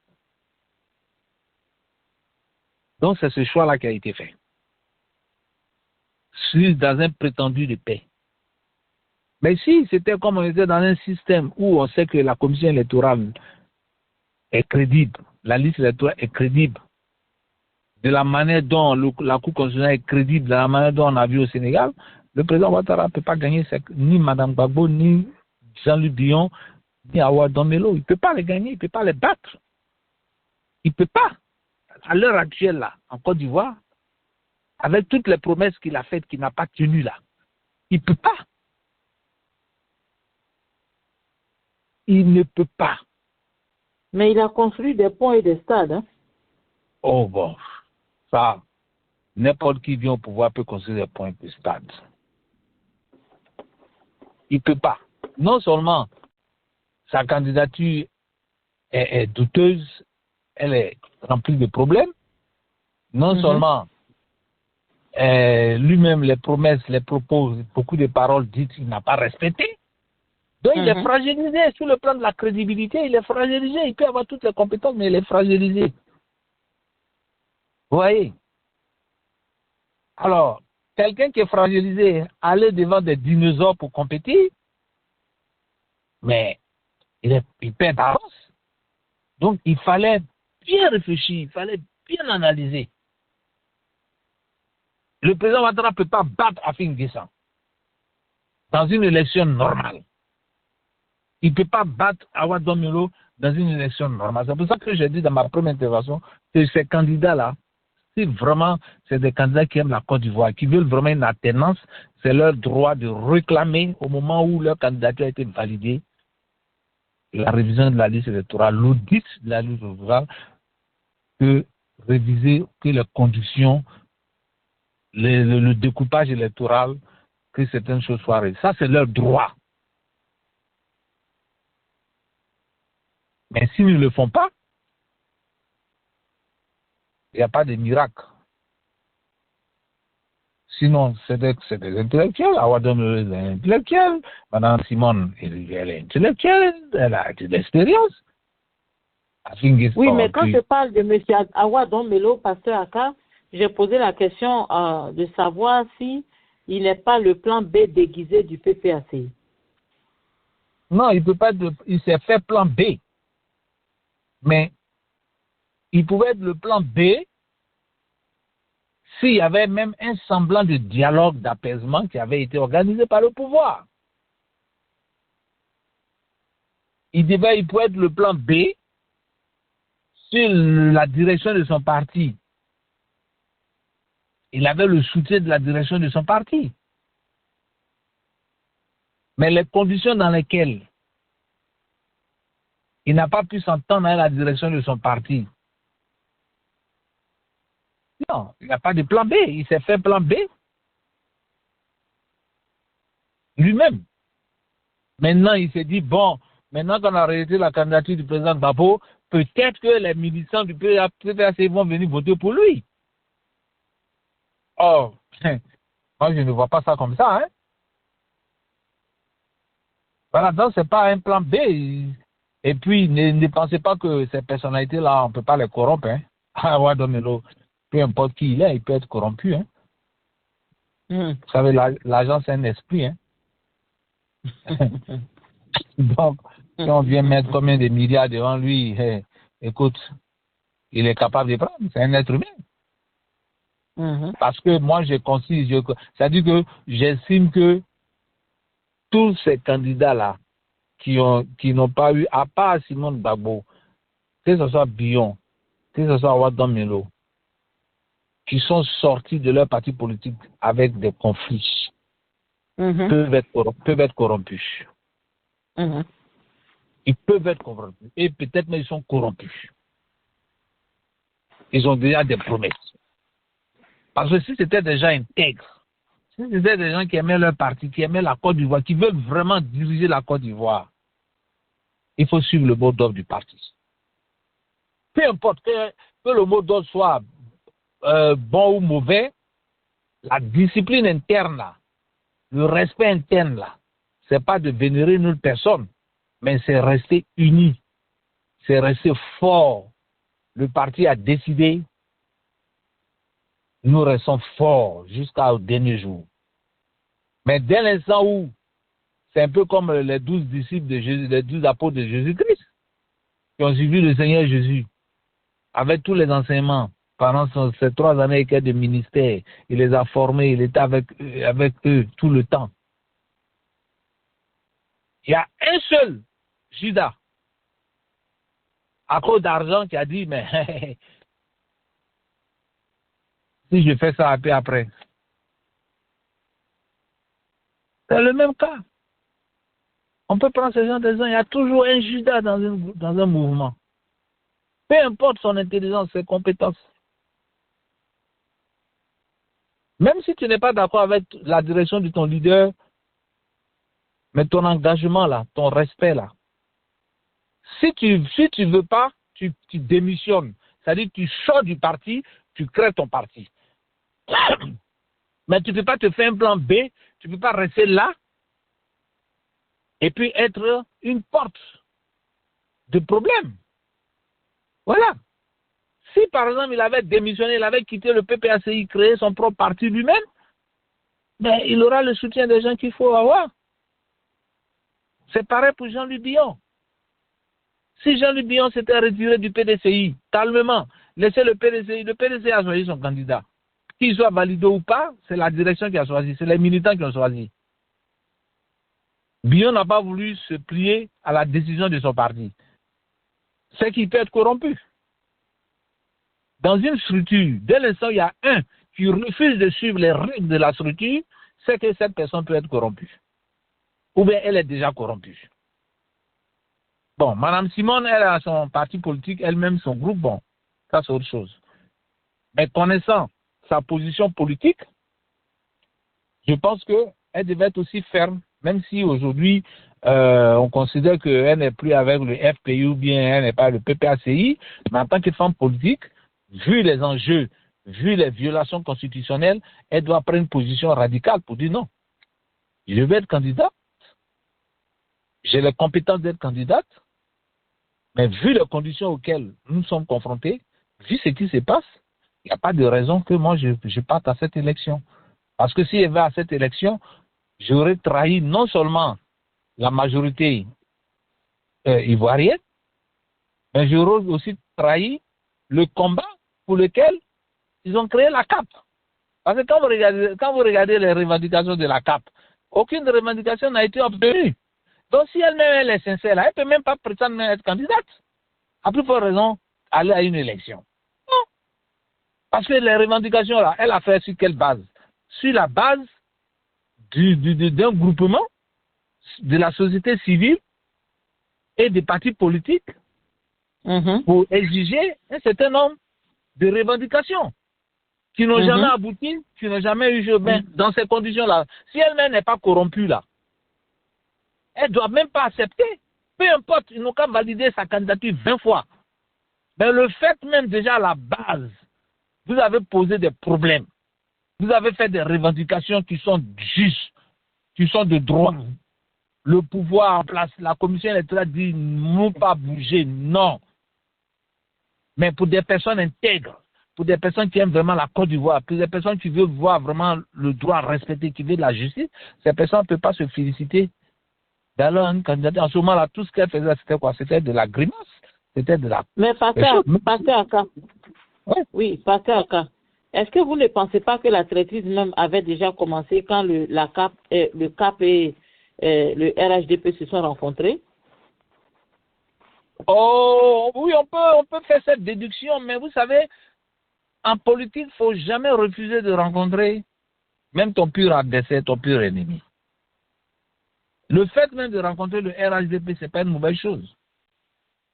Donc c'est ce choix-là qui a été fait. Dans un prétendu de paix. Mais si c'était comme on était dans un système où on sait que la commission électorale est crédible, la liste électorale est crédible, de la manière dont la Cour constitutionnelle est crédible, de la manière dont on a vu au Sénégal, le président Ouattara ne peut pas gagner ni Mme Gbagbo, ni Jean-Luc Bion, ni Awa Domelo. Il ne peut pas les gagner, il ne peut pas les battre. Il ne peut pas. À l'heure actuelle, là, en Côte d'Ivoire, avec toutes les promesses qu'il a faites, qu'il n'a pas tenues là, il ne peut pas. Il ne peut pas. Mais il a construit des ponts et des stades. Hein? Oh bon, ça, n'importe qui vient au pouvoir peut construire des ponts et des stades. Il ne peut pas. Non seulement sa candidature est douteuse, elle est remplie de problèmes, non seulement lui-même les promesses, les propos, beaucoup de paroles dites, il n'a pas respecté. Donc il est fragilisé sur le plan de la crédibilité, il est fragilisé, il peut avoir toutes les compétences, mais il est fragilisé. Vous voyez? Alors, quelqu'un qui est fragilisé, aller devant des dinosaures pour compétir, mais il perd d'avance. Donc il fallait bien réfléchir, il fallait bien analyser. Le président Ouattara ne peut pas battre Afin Guessan dans une élection normale. Il ne peut pas battre Awa Domelo dans une élection normale. C'est pour ça que j'ai dit dans ma première intervention que ces candidats-là, si vraiment c'est des candidats qui aiment la Côte d'Ivoire, qui veulent vraiment une alternance, c'est leur droit de réclamer au moment où leur candidature a été validée, la révision de la liste électorale, l'audit de la liste électorale, que réviser que les conditions, le découpage électoral, que certaines choses soient révisées. Ça, c'est leur droit. Mais s'ils ne le font pas, Il n'y a pas de miracle. Sinon, c'est des intellectuels. Awadom est intellectuel. Madame Simone, elle est intellectuelle. Elle a de l'expérience. Oui, mais quand je parle de M. Awadom Melo, pasteur Aka, j'ai posé la question de savoir si il n'est pas le plan B déguisé du PPACI. Non, il peut pas. Il s'est fait plan B. Mais il pouvait être le plan B s'il y avait même un semblant de dialogue, d'apaisement qui avait été organisé par le pouvoir. Il pouvait être le plan B sur la direction de son parti. Il avait le soutien de la direction de son parti. Mais les conditions dans lesquelles il n'a pas pu s'entendre avec la direction de son parti. Non, il n'y a pas de plan B. Il s'est fait plan B lui-même. Maintenant, il s'est dit, bon, maintenant qu'on a arrêté la candidature du président Gbagbo, peut-être que les militants du PPACI vont venir voter pour lui. Oh, moi je ne vois pas ça comme ça. Hein? Voilà, donc ce n'est pas un plan B. Et puis, ne pensez pas que ces personnalités-là, on ne peut pas les corrompre. Hein? Ah, ouais, Domelo, peu importe qui il est, il peut être corrompu. Hein? Vous savez, l'argent, c'est un esprit. Hein? Donc, si on vient mettre combien de milliards devant lui, écoute, il est capable de prendre. C'est un être humain. Parce que moi, c'est-à-dire que j'estime que tous ces candidats-là qui n'ont pas eu, à part Simone Gbagbo, que ce soit Bion, que ce soit Awadom Melo, qui sont sortis de leur parti politique avec des conflits, peuvent être corrompus. Ils peuvent être corrompus. Et peut-être même ils sont corrompus. Ils ont déjà des promesses. Parce que si c'était des gens intègres, si c'était des gens qui aimaient leur parti, qui aimaient la Côte d'Ivoire, qui veulent vraiment diriger la Côte d'Ivoire, il faut suivre le mot d'ordre du parti. Peu importe que le mot d'ordre soit bon ou mauvais, la discipline interne, là, le respect interne, là, c'est pas de vénérer une autre personne, mais c'est rester uni, c'est rester fort. Le parti a décidé, nous restons forts jusqu'au dernier jour. Mais dès l'instant où, c'est un peu comme les 12 disciples de Jésus, les 12 apôtres de Jésus-Christ, qui ont suivi le Seigneur Jésus, avec tous les enseignements, pendant ces 3 années et quelques de ministère, il les a formés, il était avec eux tout le temps. Il y a un seul, Judas, à cause d'argent, qui a dit, mais si je fais ça après. C'est le même cas. On peut prendre ces gens des gens, il y a toujours un Judas dans un mouvement. Peu importe son intelligence, ses compétences. Même si tu n'es pas d'accord avec la direction de ton leader, mais ton engagement là, ton respect là. Si tu veux pas, tu démissionnes. C'est-à-dire que tu sors du parti, tu crées ton parti. Mais tu ne peux pas te faire un plan B, tu ne peux pas rester là et puis être une porte de problème. Voilà. Si par exemple il avait démissionné, il avait quitté le PPACI, créé son propre parti lui-même, ben, il aura le soutien des gens qu'il faut avoir. C'est pareil pour Jean-Louis Billon. Si Jean-Louis Billon s'était retiré du PDCI, calmement, laissez le PDCI a choisi son candidat. Qu'il soit validé ou pas, c'est la direction qui a choisi, c'est les militants qui ont choisi. Billon n'a pas voulu se plier à la décision de son parti. C'est qu'il peut être corrompu. Dans une structure, dès l'instant où il y a un qui refuse de suivre les règles de la structure, c'est que cette personne peut être corrompue. Ou bien elle est déjà corrompue. Bon, Mme Simone, elle a son parti politique, elle-même son groupe, bon, ça c'est autre chose. Mais connaissant sa position politique, je pense qu'elle devait être aussi ferme, même si aujourd'hui, on considère qu'elle n'est plus avec le FPI ou bien elle n'est pas le PPACI, mais en tant que femme politique, vu les enjeux, vu les violations constitutionnelles, elle doit prendre une position radicale pour dire non. Je vais être candidate. J'ai les compétences d'être candidate. Mais vu les conditions auxquelles nous sommes confrontés, vu ce qui se passe, il n'y a pas de raison que moi je parte à cette élection. Parce que si je vais à cette élection, j'aurais trahi non seulement la majorité ivoirienne, mais j'aurais aussi trahi le combat pour lequel ils ont créé la CAP. Parce que quand vous regardez les revendications de la CAP, aucune revendication n'a été obtenue. Donc si elle-même elle est sincère, elle ne peut même pas prétendre être candidate. À plus forte raison, aller à une élection. Non. Parce que les revendications, là, elle a fait sur quelle base? Sur la base d'un groupement de la société civile et des partis politiques pour exiger un certain nombre de revendications qui n'ont jamais abouti, qui n'ont jamais eu lieu. Dans ces conditions-là, si elle-même n'est pas corrompue, là, elle ne doit même pas accepter. Peu importe, ils n'ont qu'à valider sa candidature 20 fois. Mais le fait même déjà à la base, vous avez posé des problèmes. Vous avez fait des revendications qui sont justes, qui sont de droit. Le pouvoir en place, la commission électorale dit non pas bouger, non. Mais pour des personnes intègres, pour des personnes qui aiment vraiment la Côte d'Ivoire, pour des personnes qui veulent voir vraiment le droit respecté, qui veulent la justice, ces personnes ne peuvent pas se féliciter d'aller à une candidature. En ce moment-là, tout ce qu'elle faisait, c'était quoi? C'était de la grimace. C'était de la... Mais Pasteur Aka. Oui, Pasteur Aka. Est-ce que vous ne pensez pas que la traîtrise même avait déjà commencé quand le CAP et le RHDP se sont rencontrés? Oh, oui, on peut faire cette déduction, mais vous savez, en politique, il ne faut jamais refuser de rencontrer même ton pur adversaire, ton pur ennemi. Le fait même de rencontrer le RHDP, ce n'est pas une mauvaise chose.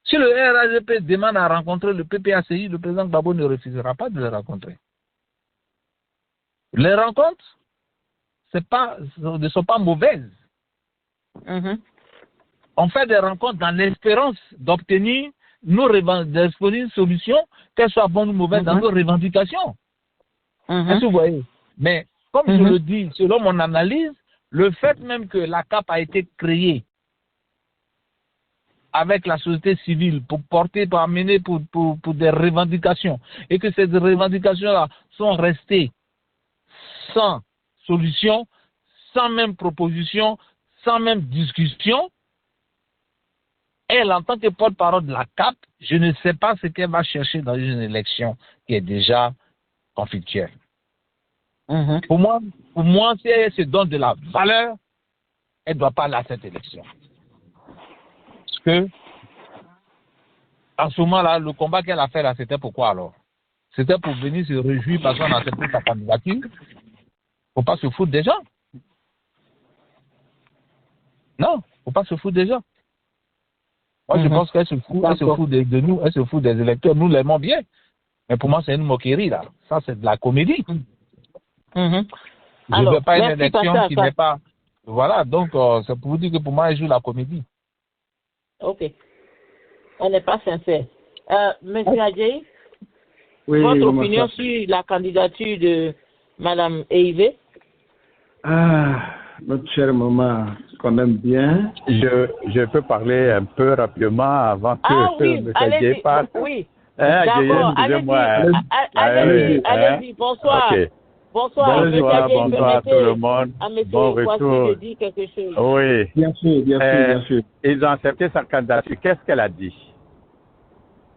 Si le RHDP demande à rencontrer le PPACI, le président Gbagbo ne refusera pas de le rencontrer. Les rencontres ne sont pas mauvaises. On fait des rencontres dans l'espérance d'obtenir une solution, qu'elle soit bonne ou mauvaise, dans nos revendications. Est-ce que vous voyez? Mais comme je le dis, selon mon analyse, le fait même que la CAP a été créée avec la société civile pour porter, pour amener pour des revendications, et que ces revendications-là sont restées sans solution, sans même proposition, sans même discussion, elle, en tant que porte-parole de la CAP, je ne sais pas ce qu'elle va chercher dans une élection qui est déjà conflictuelle. Pour moi, si elle se donne de la valeur, elle ne doit pas aller à cette élection. Parce que, en ce moment-là, le combat qu'elle a fait là, c'était pourquoi alors? C'était pour venir se réjouir parce qu'on a accepté sa candidature. Il ne faut pas se foutre des gens. Non, il ne faut pas se foutre des gens. Moi, je pense qu'elle se fout, de nous, elle se fout des électeurs. Nous l'aimons bien. Mais pour moi, c'est une moquerie, là. Ça, c'est de la comédie. Je ne veux pas une élection qui n'est pas... Voilà, donc, c'est pour vous dire que pour moi, elle joue la comédie. Ok. On n'est pas sincère. Monsieur Adjei, votre opinion sur la candidature de Mme Eivé? Notre chère maman, qu'on aime bien. Je peux parler un peu rapidement avant que M. Adjei parte. Oui, d'accord, allez-y, bonsoir. Okay. Bonsoir, bonsoir tout le monde. Bon retour. Quelque chose. Oui. Bien sûr. Ils ont accepté sa candidature. Qu'est-ce qu'elle a dit?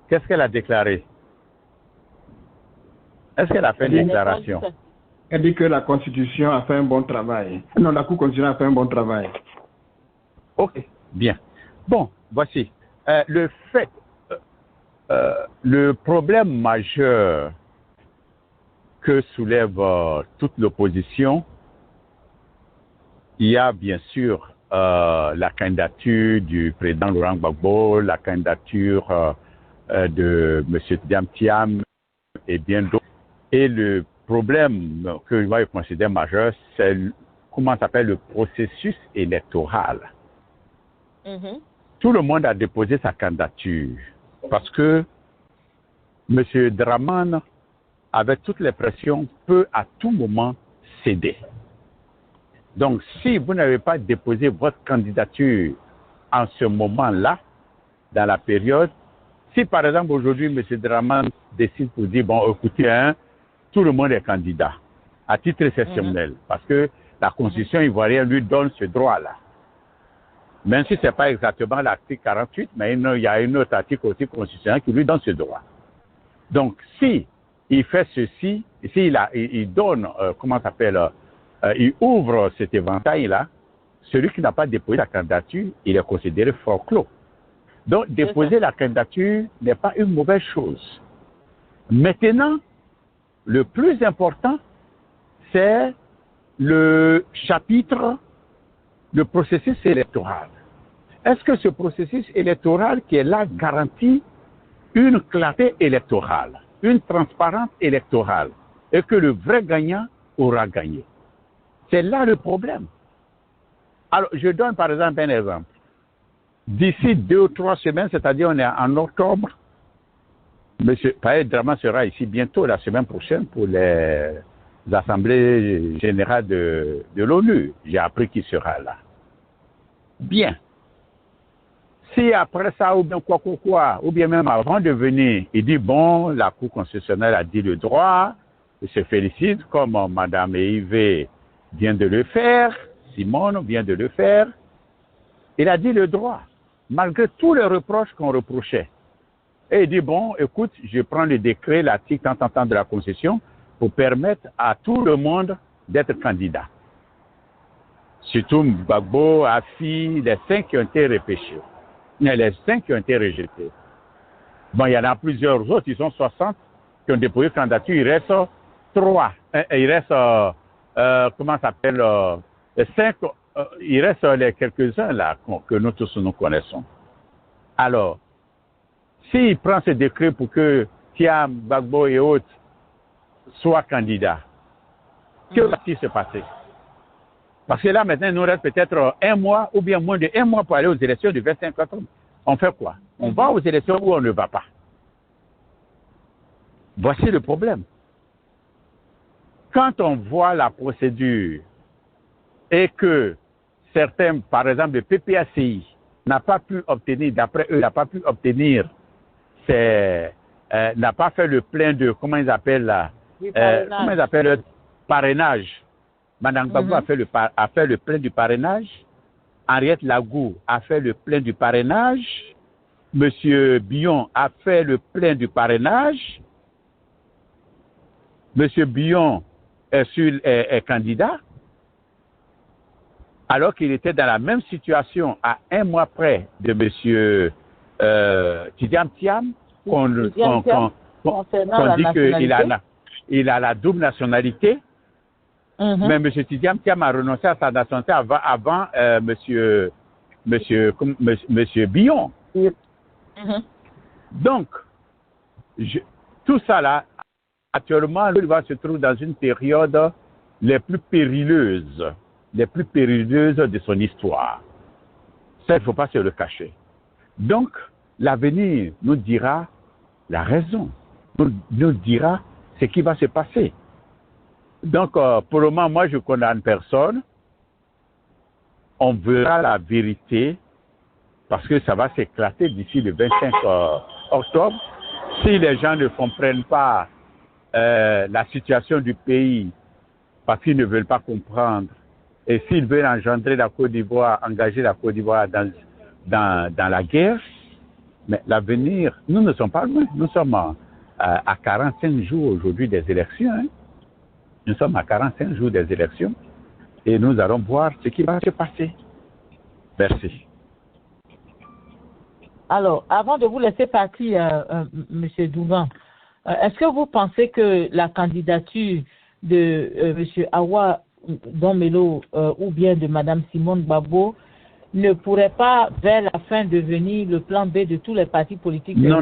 Qu'est-ce qu'elle a déclaré? Est-ce qu'elle a fait une déclaration? Elle dit que la Constitution a fait un bon travail. Non, la Cour constitutionnelle a fait un bon travail. Ok, bien. Bon, voici. Le problème majeur que soulève toute l'opposition, il y a bien sûr la candidature du président Laurent Gbagbo, la candidature de M. Diam Thiam et bien d'autres. Et le problème que je considère majeur, c'est comment s'appelle le processus électoral. Tout le monde a déposé sa candidature parce que M. Draman, avec toutes les pressions, peut à tout moment céder. Donc, si vous n'avez pas déposé votre candidature en ce moment-là, dans la période, si par exemple aujourd'hui M. Draman décide pour dire, bon, écoutez, hein, tout le monde est candidat, à titre exceptionnel, parce que la Constitution ivoirienne lui donne ce droit-là. Même si ce n'est pas exactement l'article 48, mais il y a un autre article aussi constitutionnel qui lui donne ce droit. Donc, si il fait ceci, il donne, il ouvre cet éventail-là, celui qui n'a pas déposé la candidature, il est considéré fort clos. Donc, déposer la candidature n'est pas une mauvaise chose. Maintenant, le plus important, c'est le chapitre, le processus électoral. Est-ce que ce processus électoral qui est là garantit une clarté électorale, une transparence électorale, et que le vrai gagnant aura gagné? C'est là le problème. Alors, je donne par exemple un exemple. D'ici 2 ou 3 semaines, c'est-à-dire on est en octobre, M. Paet Draman sera ici bientôt, la semaine prochaine, pour les assemblées générales de l'ONU. J'ai appris qu'il sera là. Bien. Si après ça, ou bien quoi, ou bien même avant de venir, il dit, bon, la Cour constitutionnelle a dit le droit, il se félicite, comme Mme Yves vient de le faire, Simone vient de le faire, il a dit le droit, malgré tous les reproches qu'on reprochait. Et il dit, bon, écoute, je prends le décret, l'article tant de la Constitution, pour permettre à tout le monde d'être candidat. Surtout Gbagbo, Afi, les 5 qui ont été repêchés. Les 5 qui ont été rejetés. Bon, il y en a plusieurs autres, ils sont 60 qui ont déposé candidature, il reste 3. Il reste, comment ça s'appelle, les 5, il reste les quelques-uns là que nous tous nous connaissons. Alors, s'il prend ce décret pour que Thiam, Gbagbo et autres soient candidats, que va-t-il se passer? Parce que là, maintenant, il nous reste peut-être 1 mois ou bien moins de 1 mois pour aller aux élections du 25 octobre. On fait quoi? On va aux élections ou on ne va pas? Voici le problème. Quand on voit la procédure et que certains, par exemple, le PPACI, n'a pas pu obtenir, d'après eux, n'a pas pu obtenir, n'a pas fait le plein de, comment ils appellent là, comment ils appellent le parrainage. Mme Gbagbo a fait le plein du parrainage. Henriette Lagou a fait le plein du parrainage. M. Billon a fait le plein du parrainage. M. Billon est candidat, alors qu'il était dans la même situation à 1 mois près de M. Tidiam Thiam, qu'on dit qu'il a la double nationalité. Mais M. Tidiam Thiam a renoncé à sa nationalité avant M. Billon. Donc, tout ça là, actuellement, il va se trouver dans une période les plus périlleuse de son histoire. Ça, il ne faut pas se le cacher. Donc, l'avenir nous dira la raison, nous dira ce qui va se passer. Donc, pour le moment, moi, je ne condamne personne. On verra la vérité parce que ça va s'éclater d'ici le 25 octobre. Si les gens ne comprennent pas la situation du pays parce qu'ils ne veulent pas comprendre et s'ils veulent engendrer la Côte d'Ivoire, engager la Côte d'Ivoire dans la guerre, mais l'avenir, nous ne sommes pas loin. Nous sommes à 45 jours aujourd'hui des élections. Hein. Nous sommes à 45 jours des élections et nous allons voir ce qui va se passer. Merci. Alors, avant de vous laisser partir, M. Dougan, est-ce que vous pensez que la candidature de M. Awa Domelo ou bien de Mme Simone Gbagbo ne pourrait pas, vers la fin, devenir le plan B de tous les partis politiques? Non,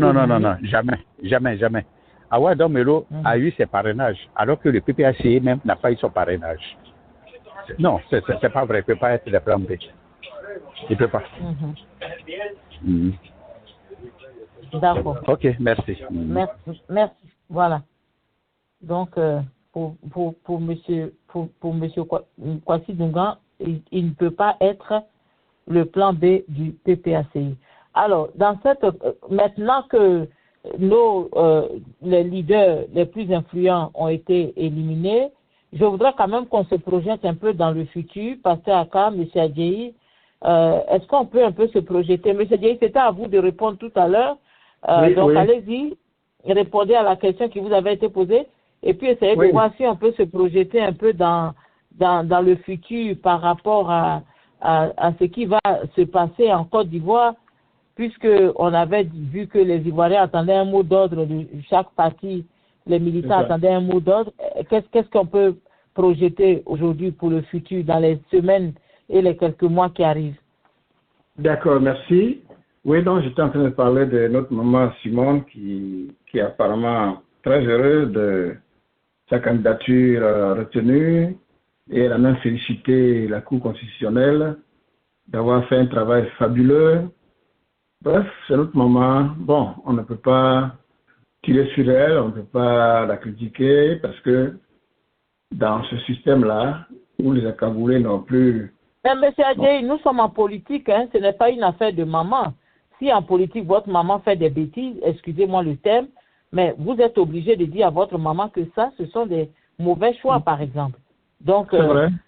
jamais. Awa Domelo a eu ses parrainages, alors que le PPACI même n'a pas eu son parrainage. Non, c'est pas vrai, il ne peut pas être le plan B. Il ne peut pas. D'accord. Ok, merci. Merci. Voilà. Donc, pour monsieur Kwasi Dungan, il ne peut pas être le plan B du PPACI. Alors, maintenant que les leaders les plus influents ont été éliminés, je voudrais quand même qu'on se projette un peu dans le futur. Pasteur Aka, M. Adjei, est-ce qu'on peut un peu se projeter? M. Adjei, c'était à vous de répondre tout à l'heure. Donc, allez-y, répondez à la question qui vous avait été posée et puis essayez de voir si on peut se projeter un peu dans le futur par rapport à ce qui va se passer en Côte d'Ivoire, puisqu'on avait vu que les Ivoiriens attendaient un mot d'ordre de chaque parti, les militants attendaient un mot d'ordre. Qu'est-ce qu'on peut projeter aujourd'hui pour le futur, dans les semaines et les quelques mois qui arrivent? D'accord, merci. Oui, donc j'étais en train de parler de notre maman Simone qui est apparemment très heureuse de sa candidature retenue et elle a même félicité la Cour constitutionnelle d'avoir fait un travail fabuleux. Bref, c'est notre maman. Bon, on ne peut pas tirer sur elle, on ne peut pas la critiquer parce que dans ce système-là, où les accaboulés n'ont plus... Mais M. Adjei, nous sommes en politique, hein, ce n'est pas une affaire de maman. Si en politique, votre maman fait des bêtises, excusez-moi le terme, mais vous êtes obligé de dire à votre maman que ça, ce sont des mauvais choix, par exemple. Donc,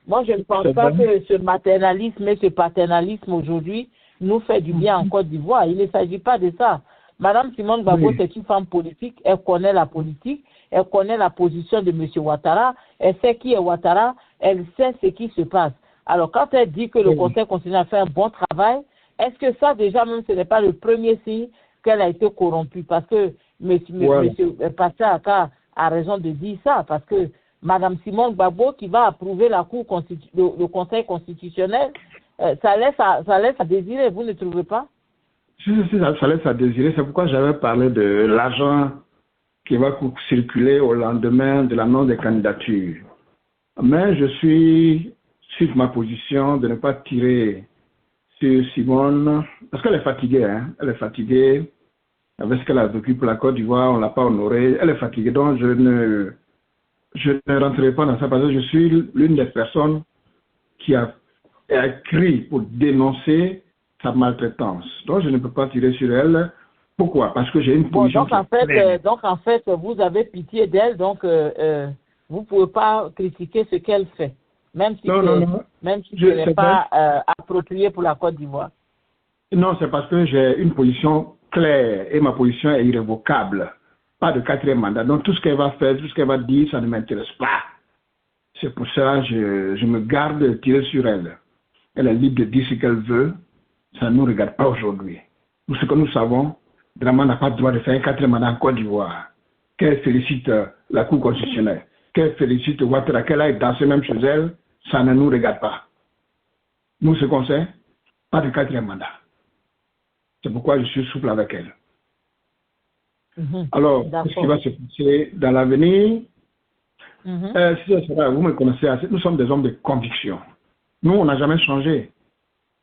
moi, je ne pense pas que ce maternalisme et ce paternalisme aujourd'hui nous fait du bien en Côte d'Ivoire. Il ne s'agit pas de ça. Madame Simone Gbagbo, c'est une femme politique, elle connaît la politique, elle connaît la position de M. Ouattara, elle sait qui est Ouattara, elle sait ce qui se passe. Alors, quand elle dit que le Conseil constitutionnel a fait un bon travail, est-ce que ça, déjà, même, ce n'est pas le premier signe qu'elle a été corrompue? Parce que M. Pasteur Aka a raison de dire ça, parce que Mme Simone Gbagbo, qui va approuver le Conseil constitutionnel, ça laisse à désirer, vous ne trouvez pas? Si, ça laisse à désirer. C'est pourquoi j'avais parlé de l'argent qui va circuler au lendemain de l'annonce des candidatures. Mais je suis sur ma position de ne pas tirer sur Simone, parce qu'elle est fatiguée, hein. Elle est fatiguée avec ce qu'elle a vécu pour la Côte d'Ivoire, on ne l'a pas honorée, elle est fatiguée, donc je ne rentrerai pas dans ça, parce que je suis l'une des personnes qui a écrit pour dénoncer sa maltraitance. Donc je ne peux pas tirer sur elle. Pourquoi? Parce que j'ai une position. Donc en fait, vous avez pitié d'elle, donc vous ne pouvez pas critiquer ce qu'elle fait, même si ce n'est pas approprié pour la Côte d'Ivoire. Non, c'est parce que j'ai une position claire et ma position est irrévocable. Pas de 4e mandat. Donc tout ce qu'elle va faire, tout ce qu'elle va dire, ça ne m'intéresse pas. C'est pour ça que je me garde de tirer sur elle. Elle est libre de dire ce qu'elle veut. Ça ne nous regarde pas aujourd'hui. Tout ce que nous savons, Draman n'a pas le droit de faire un 4e mandat en Côte d'Ivoire. Qu'elle félicite la Cour constitutionnelle, qu'elle félicite Ouattara, qu'elle aille danser même chez elle, ça ne nous regarde pas. Nous, ce qu'on sait, pas de 4e mandat. C'est pourquoi je suis souple avec elle. Alors, ce qui va se passer dans l'avenir, vous me connaissez assez, nous sommes des hommes de conviction. Nous, on n'a jamais changé.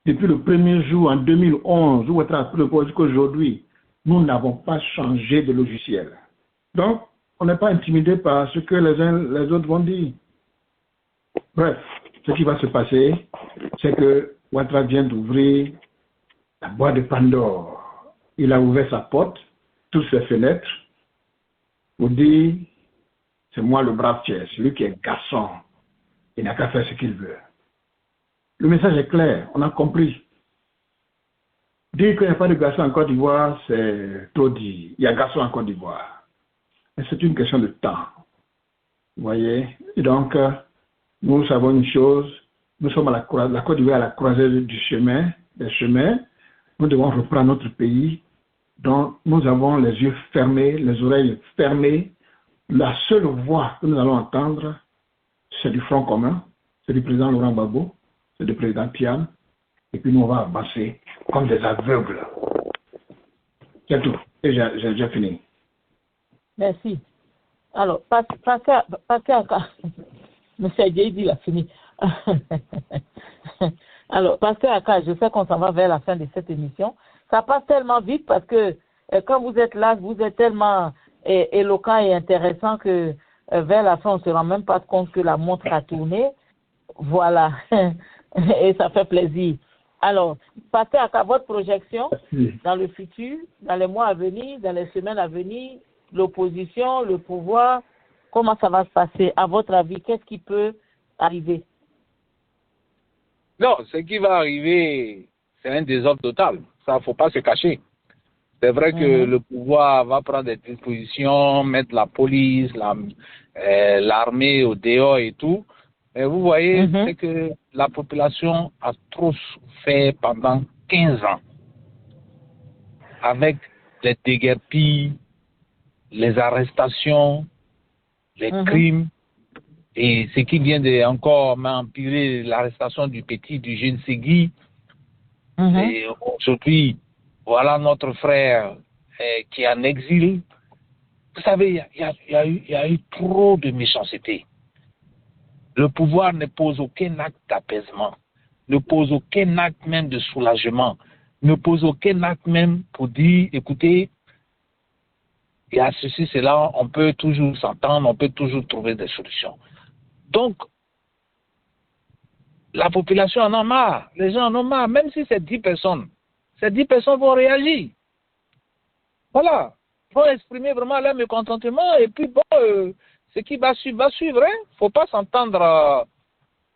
Depuis le premier jour, en 2011, où Ouattara a pris le pouvoir jusqu'aujourd'hui, nous n'avons pas changé de logiciel. Donc, on n'est pas intimidé par ce que les uns les autres vont dire. Bref, ce qui va se passer, c'est que Ouattara vient d'ouvrir la boîte de Pandore. Il a ouvert sa porte, toutes ses fenêtres, pour dire, c'est moi le brave tiers, celui qui est garçon. Il n'a qu'à faire ce qu'il veut. Le message est clair, on a compris. Dire qu'il n'y a pas de garçon en Côte d'Ivoire, c'est trop dit. Il y a garçon en Côte d'Ivoire. Mais c'est une question de temps. Vous voyez? Et donc, nous savons une chose, nous sommes à la Côte d'Ivoire à la croisée des chemins. Nous devons reprendre notre pays. Donc, nous avons les yeux fermés, les oreilles fermées. La seule voix que nous allons entendre, c'est du Front commun, c'est du président Laurent Gbagbo, c'est du président Thiam. Et puis nous, on va avancer comme des aveugles. C'est tout. Et j'ai fini. Merci. Alors, Pasteur Aka, M. Adjei dit il a fini. Alors, Pasteur Aka, je sais qu'on s'en va vers la fin de cette émission. Ça passe tellement vite parce que quand vous êtes là, vous êtes tellement éloquent et intéressant que vers la fin, on ne se rend même pas compte que la montre a tourné. Voilà. Et ça fait plaisir. Alors, passez à votre projection dans le futur, dans les mois à venir, dans les semaines à venir, l'opposition, le pouvoir, comment ça va se passer? À votre avis, qu'est-ce qui peut arriver? Non, ce qui va arriver, c'est un désordre total. Ça, il ne faut pas se cacher. C'est vrai que le pouvoir va prendre des dispositions, mettre la police, l'armée au dehors et tout. Mais vous voyez, c'est que la population a trop souffert pendant 15 ans avec les déguerpis, les arrestations, les crimes, et ce qui vient de encore empirer l'arrestation du jeune Segui. Et aujourd'hui, voilà notre frère qui est en exil. Vous savez, il y a eu trop de méchanceté. Le pouvoir ne pose aucun acte d'apaisement, ne pose aucun acte même de soulagement, ne pose aucun acte même pour dire, écoutez, il y a ceci, cela, on peut toujours s'entendre, on peut toujours trouver des solutions. Donc, la population en a marre, les gens en ont marre, même si c'est 10 personnes. Ces 10 personnes vont réagir. Voilà, ils vont exprimer vraiment leur mécontentement et puis bon, ce qui va suivre, Il ne faut pas s'entendre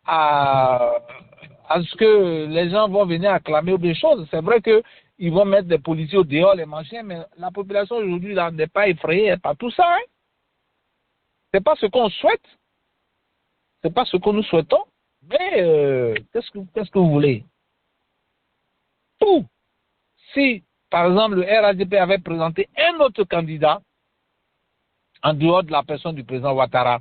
à ce que les gens vont venir acclamer des choses. C'est vrai qu'ils vont mettre des policiers au dehors, les machins, mais la population aujourd'hui n'est pas effrayée par tout ça. Hein. Ce n'est pas ce qu'on souhaite. Ce n'est pas ce que nous souhaitons. Mais qu'est-ce que vous voulez? Tout. Si, par exemple, le RHDP avait présenté un autre candidat en dehors de la personne du président Ouattara,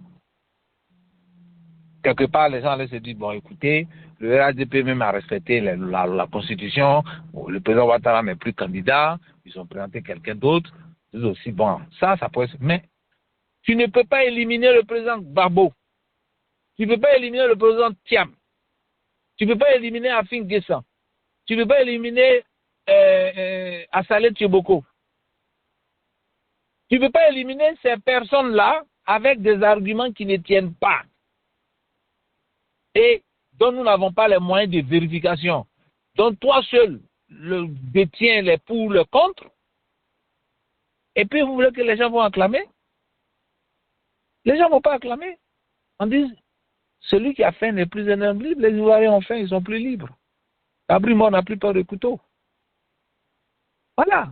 quelque part, les gens allaient se dire, bon, écoutez, le RHDP même a respecté la Constitution, le président Ouattara n'est plus candidat, ils ont présenté quelqu'un d'autre, c'est aussi, bon, ça peut être... Mais tu ne peux pas éliminer le président Gbagbo, tu ne peux pas éliminer le président Thiam, tu ne peux pas éliminer Afin Guessan, tu ne peux pas éliminer Assalé Thioboko. Tu ne peux pas éliminer ces personnes-là avec des arguments qui ne tiennent pas et dont nous n'avons pas les moyens de vérification, dont toi seul détiens les pour, le contre, et puis vous voulez que les gens vont acclamer? Les gens ne vont pas acclamer. On dit, celui qui a faim n'est plus un homme libre, les Ivoiriens ont faim, ils sont plus libres. Abri-moi, on n'a plus peur de couteau. Voilà.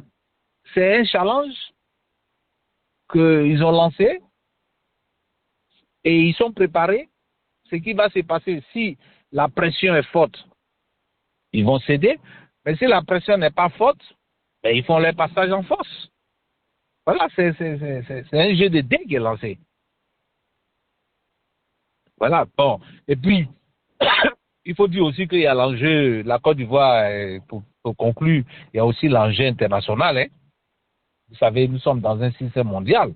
C'est un challenge qu'ils ont lancé et ils sont préparés. Ce qui va se passer si la pression est forte, ils vont céder. Mais si la pression n'est pas forte, ben ils font leur passage en force. Voilà, c'est un jeu de dés qui est lancé. Voilà, bon. Et puis, il faut dire aussi qu'il y a l'enjeu, la Côte d'Ivoire, pour conclure, il y a aussi l'enjeu international. Hein. Vous savez, nous sommes dans un système mondial.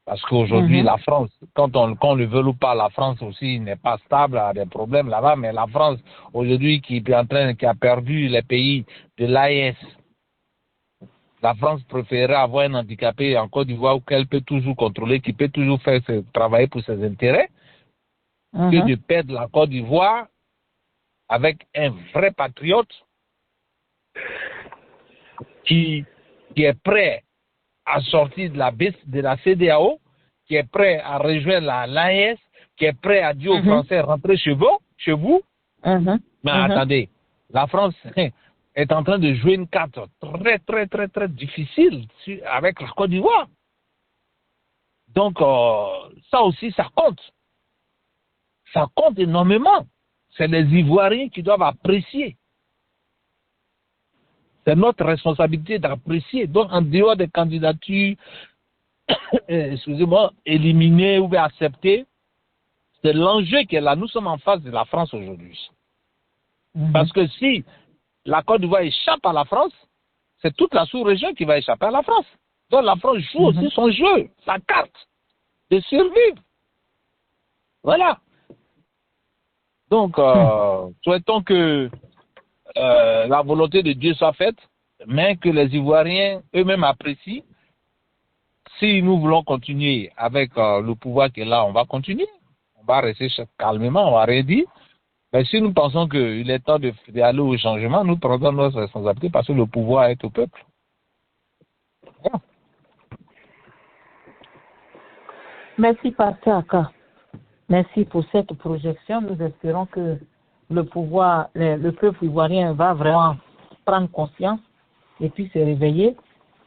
Parce qu'aujourd'hui, la France, quand on le veut ou pas, la France aussi n'est pas stable, a des problèmes là-bas, mais la France, aujourd'hui, qui a perdu les pays de l'AES, la France préférerait avoir un handicapé en Côte d'Ivoire qu'elle peut toujours contrôler, qui peut toujours travailler pour ses intérêts, que de perdre la Côte d'Ivoire avec un vrai patriote qui est prêt à sortir de la CEDEAO, qui est prêt à rejoindre l'AES, qui est prêt à dire aux Français rentrez chez vous. Mais attendez, la France est en train de jouer une carte très, très, très, très difficile avec la Côte d'Ivoire. Donc, ça aussi, ça compte. Ça compte énormément. C'est les Ivoiriens qui doivent apprécier. C'est notre responsabilité d'apprécier. Donc, en dehors des candidatures, excusez-moi, éliminées ou acceptées, c'est l'enjeu qui est là. Nous sommes en face de la France aujourd'hui. Parce que si la Côte d'Ivoire échappe à la France, c'est toute la sous-région qui va échapper à la France. Donc, la France joue aussi son jeu, sa carte de survivre. Voilà. Donc, souhaitons que la volonté de Dieu soit faite. mais que les Ivoiriens eux-mêmes apprécient. Si nous voulons continuer avec le pouvoir qui est là, on va continuer. On va rester calmement, on va rien dire. Mais si nous pensons qu'il est temps d'aller au changement, nous prenons notre responsabilité parce que le pouvoir est au peuple. Voilà. Merci, Pasteur Aka. Merci pour cette projection. Nous espérons que le pouvoir, le peuple ivoirien va vraiment prendre conscience et puis se réveiller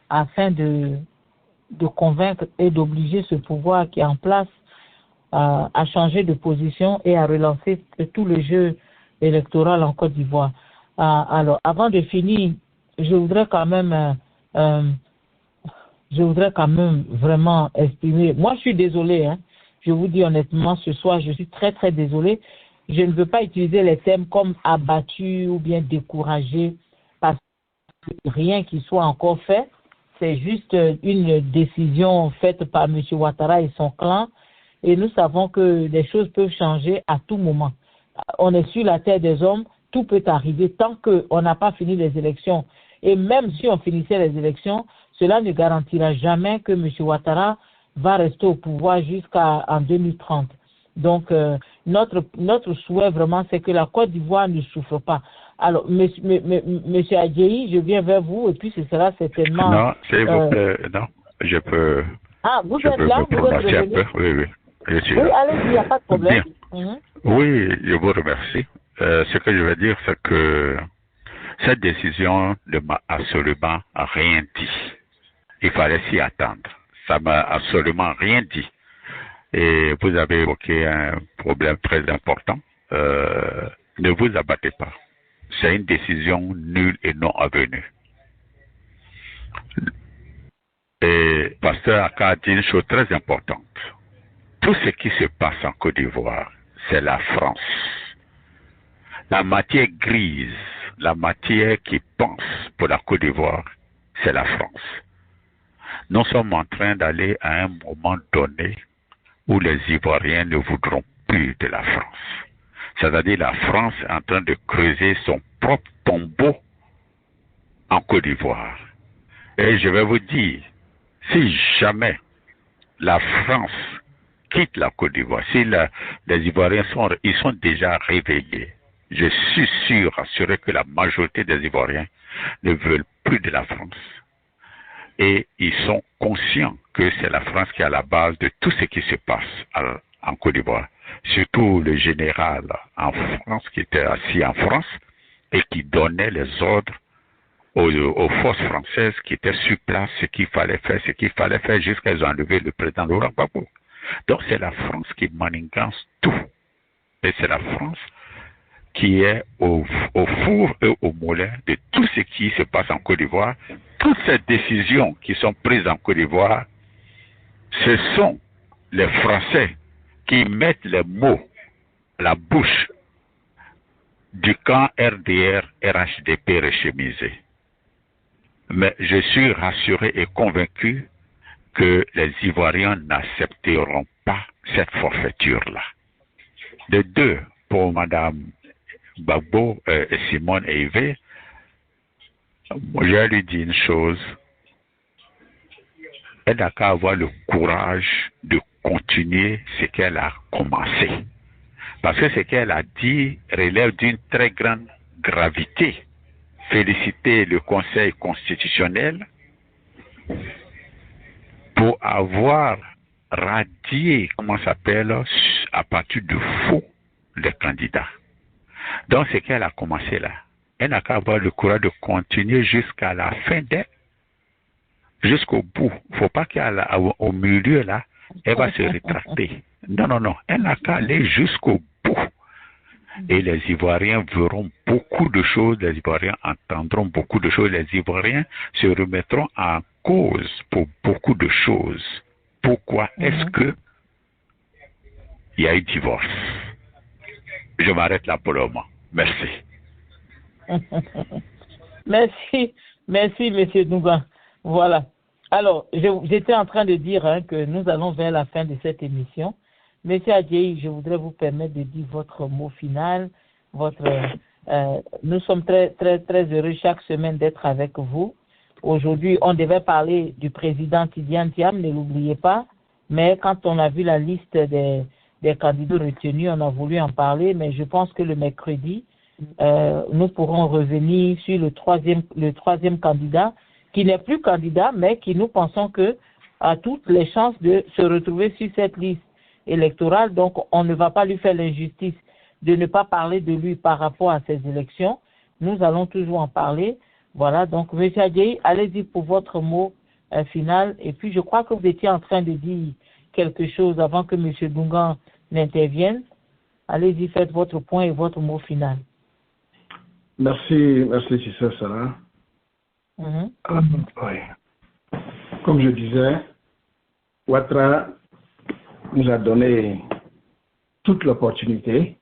afin de convaincre et d'obliger ce pouvoir qui est en place à changer de position et à relancer tout le jeu électoral en Côte d'Ivoire. Alors, avant de finir, je voudrais quand même vraiment exprimer. Moi, je suis désolé, hein. Je vous dis honnêtement, ce soir, je suis très, très désolé. Je ne veux pas utiliser les termes comme abattu ou bien découragé parce que rien qui soit encore fait. C'est juste une décision faite par M. Ouattara et son clan. Et nous savons que les choses peuvent changer à tout moment. On est sur la terre des hommes, tout peut arriver tant qu'on n'a pas fini les élections. Et même si on finissait les élections, cela ne garantira jamais que M. Ouattara va rester au pouvoir jusqu'en 2030. Donc, notre souhait vraiment, c'est que la Côte d'Ivoire ne souffre pas. Alors, monsieur Adjei, je viens vers vous et puis ce sera certainement... Non, s'il vous plaît, non, je peux... Ah, vous êtes là, vous êtes revenu? Oui, je suis là. Oui, allez-y, il n'y a pas de problème. Oui, je vous remercie. Ce que je veux dire, c'est que cette décision ne m'a absolument rien dit. Il fallait s'y attendre. Ça m'a absolument rien dit. Et vous avez évoqué un problème très important. Ne vous abattez pas. C'est une décision nulle et non avenue. Et Pasteur Aka a dit une chose très importante. Tout ce qui se passe en Côte d'Ivoire, c'est la France. La matière grise, la matière qui pense pour la Côte d'Ivoire, c'est la France. Nous sommes en train d'aller à un moment donné où les Ivoiriens ne voudront plus de la France. C'est-à-dire la France est en train de creuser son propre tombeau en Côte d'Ivoire. Et je vais vous dire, si jamais la France quitte la Côte d'Ivoire, si les Ivoiriens sont déjà réveillés, je suis sûr, assuré que la majorité des Ivoiriens ne veulent plus de la France. Et ils sont conscients que c'est la France qui est à la base de tout ce qui se passe en Côte d'Ivoire. Surtout le général en France qui était assis en France et qui donnait les ordres aux forces françaises qui étaient sur place, ce qu'il fallait faire jusqu'à ce qu'ils ont enlevé le président Laurent Gbagbo. Donc c'est la France qui manigance tout. Et c'est la France qui est au four et au moulin de tout ce qui se passe en Côte d'Ivoire. Toutes ces décisions qui sont prises en Côte d'Ivoire, ce sont les Français qui mettent les mots à la bouche du camp RDR, RHDP rechemisé. Mais je suis rassuré et convaincu que les Ivoiriens n'accepteront pas cette forfaiture-là. De deux, pour Mme Gbagbo, Simone et Yves, je lui dis une chose, elle n'a qu'à avoir le courage de continuer ce qu'elle a commencé. Parce que ce qu'elle a dit relève d'une très grande gravité. Féliciter le Conseil constitutionnel pour avoir radié, à partir de faux, les candidats. Donc, ce qu'elle a commencé là, elle n'a qu'à avoir le courage de continuer jusqu'à la fin jusqu'au bout. Il ne faut pas qu'au milieu là, elle va se rétracter. Non. Elle n'a qu'à aller jusqu'au bout. Et les Ivoiriens verront beaucoup de choses, les Ivoiriens entendront beaucoup de choses, les Ivoiriens se remettront en cause pour beaucoup de choses. Pourquoi est-ce que il y a eu divorce? Je m'arrête là pour le moment. Merci. Merci, M. Nouba. Voilà. Alors, j'étais en train de dire que nous allons vers la fin de cette émission. Monsieur Adjei, je voudrais vous permettre de dire votre mot final, votre Nous sommes très, très, très heureux chaque semaine d'être avec vous. Aujourd'hui, on devait parler du président Tidiane Thiam, ne l'oubliez pas. Mais quand on a vu la liste des candidats retenus, on a voulu en parler. Mais je pense que le mercredi, nous pourrons revenir sur le troisième candidat, qui n'est plus candidat, mais qui nous pensons que a toutes les chances de se retrouver sur cette liste électorale. Donc, on ne va pas lui faire l'injustice de ne pas parler de lui par rapport à ces élections. Nous allons toujours en parler. Voilà, donc, M. Adjaye, allez-y pour votre mot final. Et puis, je crois que vous étiez en train de dire quelque chose avant que M. Dungan n'intervienne. Allez-y, faites votre point et votre mot final. Merci, Tissa Sarah. Oui. Comme je disais, Ouattara nous a donné toute l'opportunité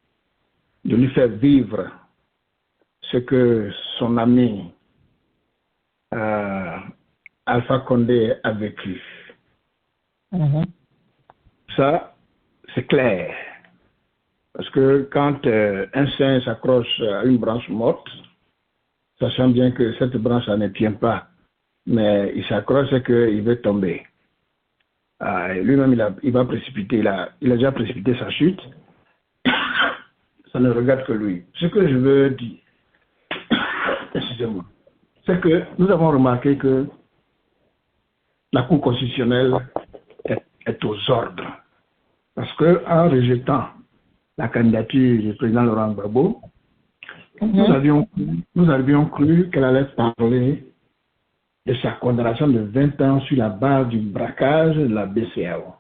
de lui faire vivre ce que son ami Alpha Condé a vécu. Ça, c'est clair. Parce que quand un saint s'accroche à une branche morte, sachant bien que cette branche ne tient pas, mais il s'accroche et qu'il veut tomber. Lui-même, il va précipiter, il a déjà précipité sa chute. Ça ne regarde que lui. Ce que je veux dire, excusez-moi, c'est que nous avons remarqué que la Cour constitutionnelle est aux ordres. Parce qu'en rejetant la candidature du président Laurent Gbagbo, nous avions cru qu'elle allait parler de sa condamnation de 20 ans sur la base du braquage de la BCEAO.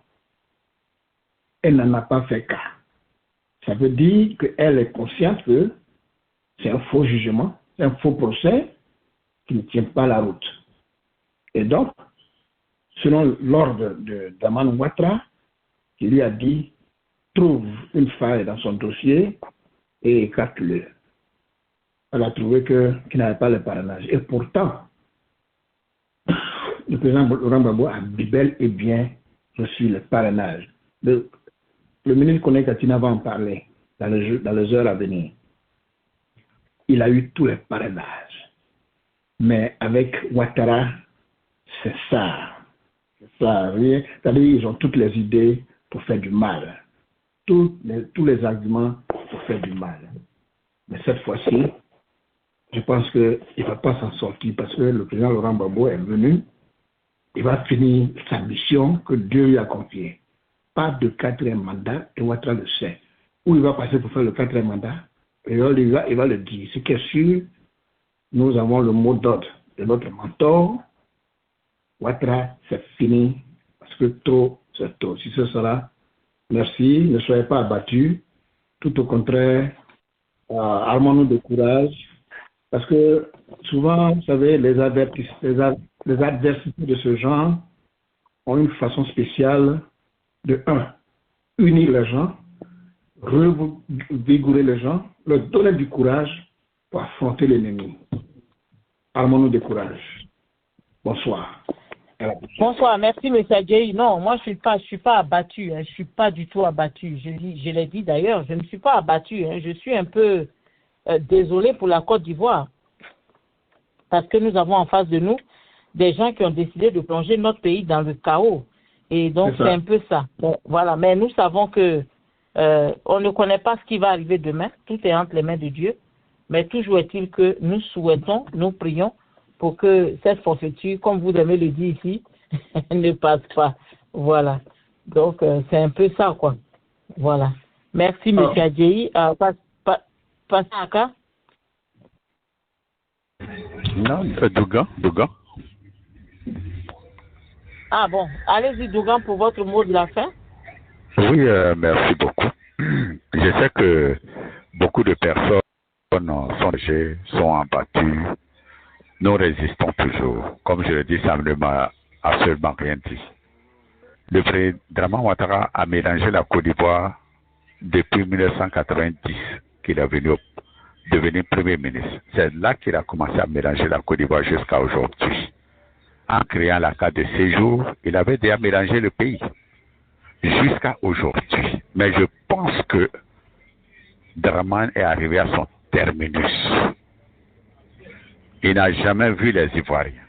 Elle n'en a pas fait cas. Ça veut dire qu'elle est consciente que c'est un faux jugement, c'est un faux procès qui ne tient pas la route. Et donc, selon l'ordre d'Aman Ouattara, qui lui a dit trouve une faille dans son dossier et écarte-le. Elle a trouvé qu'il n'avait pas le parrainage. Et pourtant, le président Laurent Gbagbo a bel et bien reçu le parrainage. Le ministre Koné Katina va en parler dans les heures à venir. Il a eu tous les parrainages. Mais avec Ouattara, c'est ça. C'est ça. C'est-à-dire ils ont toutes les idées pour faire du mal. Tous les arguments pour faire du mal. Mais cette fois-ci, je pense qu'il ne va pas s'en sortir parce que le président Laurent Gbagbo est venu. Il va finir sa mission que Dieu lui a confiée. Pas de 4e mandat, et Ouattara le sait. Où il va passer pour faire le 4e mandat, et il va le dire. Ce qui est sûr, nous avons le mot d'ordre de notre mentor. Ouattara, c'est fini, parce que trop, c'est trop. Si ce sera, merci, ne soyez pas abattus. Tout au contraire, armons-nous de courage. Parce que souvent, vous savez, les adversités de ce genre ont une façon spéciale de unir les gens, revigorer les gens, leur donner du courage pour affronter l'ennemi. Armons-nous de courage. Bonsoir. Bonsoir, merci M. Adjaye. Non, moi je suis pas abattu, je suis pas du tout abattu. Je l'ai dit d'ailleurs, je ne suis pas abattu. Je suis un peu désolé pour la Côte d'Ivoire. Parce que nous avons en face de nous des gens qui ont décidé de plonger notre pays dans le chaos. Et donc c'est un peu ça. Bon, voilà, mais nous savons que on ne connaît pas ce qui va arriver demain. Tout est entre les mains de Dieu. Mais toujours est-il que nous souhaitons, nous prions pour que cette forfaiture, comme vous aimez le dire ici, ne passe pas. Voilà. Donc c'est un peu ça, quoi. Voilà. Merci, M. Adjaye. Passez à quoi? Non, Dougan. Ah bon, allez-y Dougan pour votre mot de la fin. Oui, merci beaucoup. Je sais que beaucoup de personnes sont abattues. Nous résistons toujours. Comme je le dis, ça ne m'a absolument rien dit. Le président Draman Ouattara a mélangé la Côte d'Ivoire depuis 1990 qu'il est venu devenir Premier ministre. C'est là qu'il a commencé à mélanger la Côte d'Ivoire jusqu'à aujourd'hui. En créant la carte de séjour, il avait déjà mélangé le pays jusqu'à aujourd'hui. Mais je pense que Draman est arrivé à son terminus. Il n'a jamais vu les Ivoiriens.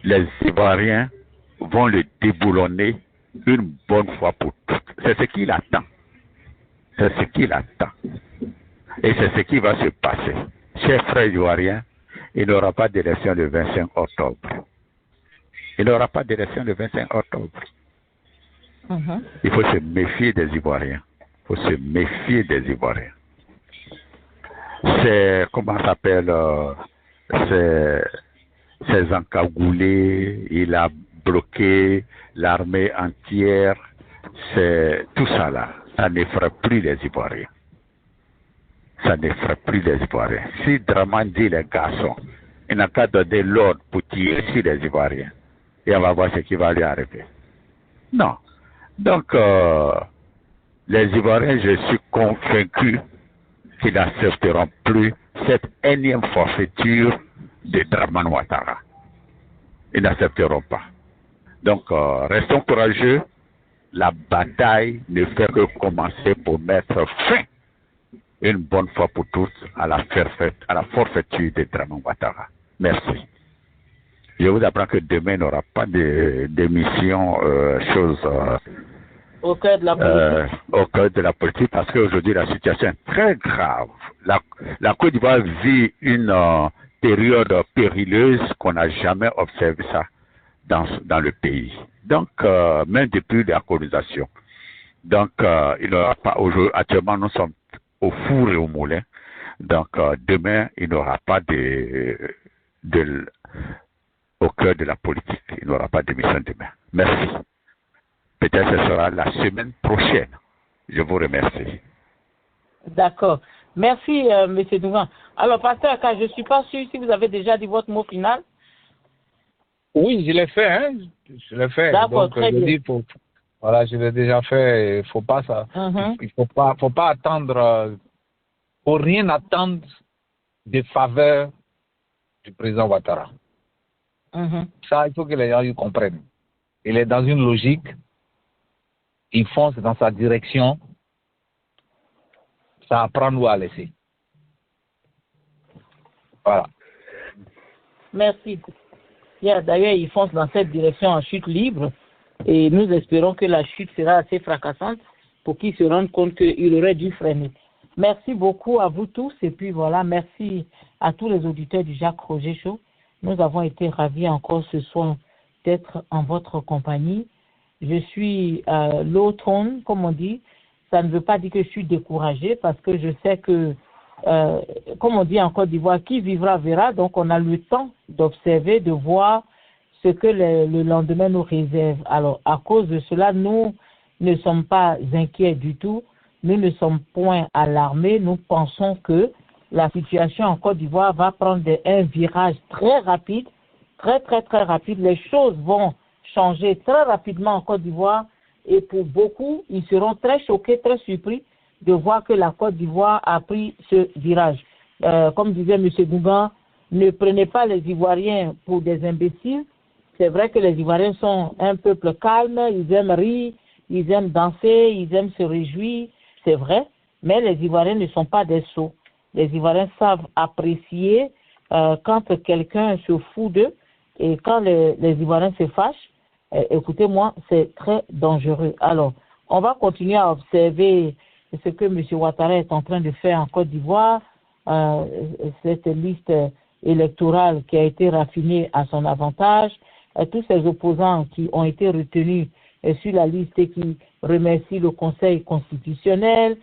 Les Ivoiriens vont le déboulonner une bonne fois pour toutes. C'est ce qu'il attend. C'est ce qu'il attend. Et c'est ce qui va se passer. Chers frères Ivoiriens, il n'y aura pas d'élection le 25 octobre. Il n'y aura pas d'élection le 25 octobre. Il faut se méfier des Ivoiriens. Il faut se méfier des Ivoiriens. C'est, comment ça s'appelle, c'est encagoulé, il a bloqué l'armée entière. C'est tout ça là. Ça n'effraie plus les Ivoiriens. Ça n'effraie plus les Ivoiriens. Si Draman dit les garçons, il n'a qu'à donner l'ordre pour tirer sur les Ivoiriens. Et on va voir ce qui va lui arriver. Non. Donc, les Ivoiriens, je suis convaincu qu'ils n'accepteront plus cette énième forfaiture de Draman Ouattara. Ils n'accepteront pas. Donc, restons courageux. La bataille ne fait que commencer pour mettre fin, une bonne fois pour toutes, à la forfaiture de Draman Ouattara. Merci. Je vous apprends que demain, il n'y aura pas d'émission au cœur de la politique. Au cœur de la politique, parce qu'aujourd'hui, la situation est très grave. La Côte d'Ivoire vit une période périleuse qu'on n'a jamais observé ça dans le pays. Donc, même depuis la colonisation. Donc, il n'y aura pas aujourd'hui. Actuellement, nous sommes au four et au moulin. Donc, demain, il n'y aura pas au cœur de la politique. Il n'y aura pas d'émission demain. Merci. Peut-être que ce sera la semaine prochaine. Je vous remercie. D'accord. Merci, M. Dougan. Alors, Pasteur Aka, je ne suis pas sûr si vous avez déjà dit votre mot final. Oui, je l'ai fait, hein. Je l'ai fait. D'accord, donc, très bien. Voilà, je l'ai déjà fait. Il faut pas ça. Il faut pas attendre. Faut rien attendre des faveurs du président Ouattara. Ça, il faut que les gens y comprennent. Il est dans une logique. Il fonce dans sa direction. Ça apprend nous à laisser. Voilà. Merci. D'ailleurs, il fonce dans cette direction en chute libre. Et nous espérons que la chute sera assez fracassante pour qu'ils se rendent compte qu'il aurait dû freiner. Merci beaucoup à vous tous. Et puis voilà, merci à tous les auditeurs du Jacques Roger Show. Nous avons été ravis encore ce soir d'être en votre compagnie. Je suis low tone, comme on dit. Ça ne veut pas dire que je suis découragé parce que je sais que, comme on dit en Côte d'Ivoire, qui vivra verra. Donc, on a le temps d'observer, de voir ce que le lendemain nous réserve. Alors, à cause de cela, nous ne sommes pas inquiets du tout. Nous ne sommes point alarmés. Nous pensons que la situation en Côte d'Ivoire va prendre un virage très rapide, très, très, très rapide. Les choses vont changer très rapidement en Côte d'Ivoire et pour beaucoup, ils seront très choqués, très surpris de voir que la Côte d'Ivoire a pris ce virage. Comme disait M. Dougan, ne prenez pas les Ivoiriens pour des imbéciles. C'est vrai que les Ivoiriens sont un peuple calme, ils aiment rire, ils aiment danser, ils aiment se réjouir, c'est vrai, mais les Ivoiriens ne sont pas des sots. Les Ivoiriens savent apprécier quand quelqu'un se fout d'eux et quand les Ivoiriens se fâchent, écoutez-moi, c'est très dangereux. Alors, on va continuer à observer ce que M. Ouattara est en train de faire en Côte d'Ivoire, cette liste électorale qui a été raffinée à son avantage, tous ces opposants qui ont été retenus sur la liste et qui remercient le Conseil constitutionnel,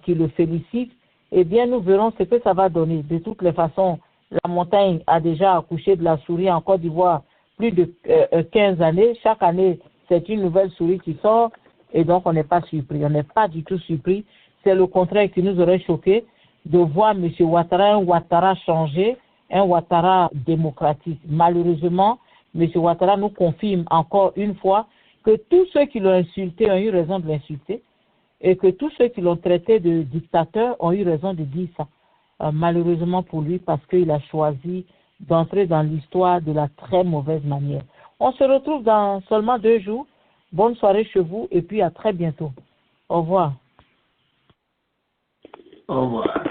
qui le félicite, eh bien, nous verrons ce que ça va donner. De toutes les façons, la montagne a déjà accouché de la souris en Côte d'Ivoire plus de 15 années. Chaque année, c'est une nouvelle souris qui sort et donc on n'est pas surpris. On n'est pas du tout surpris. C'est le contraire qui nous aurait choqué de voir M. Ouattara, un Ouattara changé, un Ouattara démocratique. Malheureusement, M. Ouattara nous confirme encore une fois que tous ceux qui l'ont insulté ont eu raison de l'insulter et que tous ceux qui l'ont traité de dictateur ont eu raison de dire ça. Malheureusement pour lui, parce qu'il a choisi d'entrer dans l'histoire de la très mauvaise manière. On se retrouve dans seulement 2 jours. Bonne soirée chez vous et puis à très bientôt. Au revoir. Au revoir.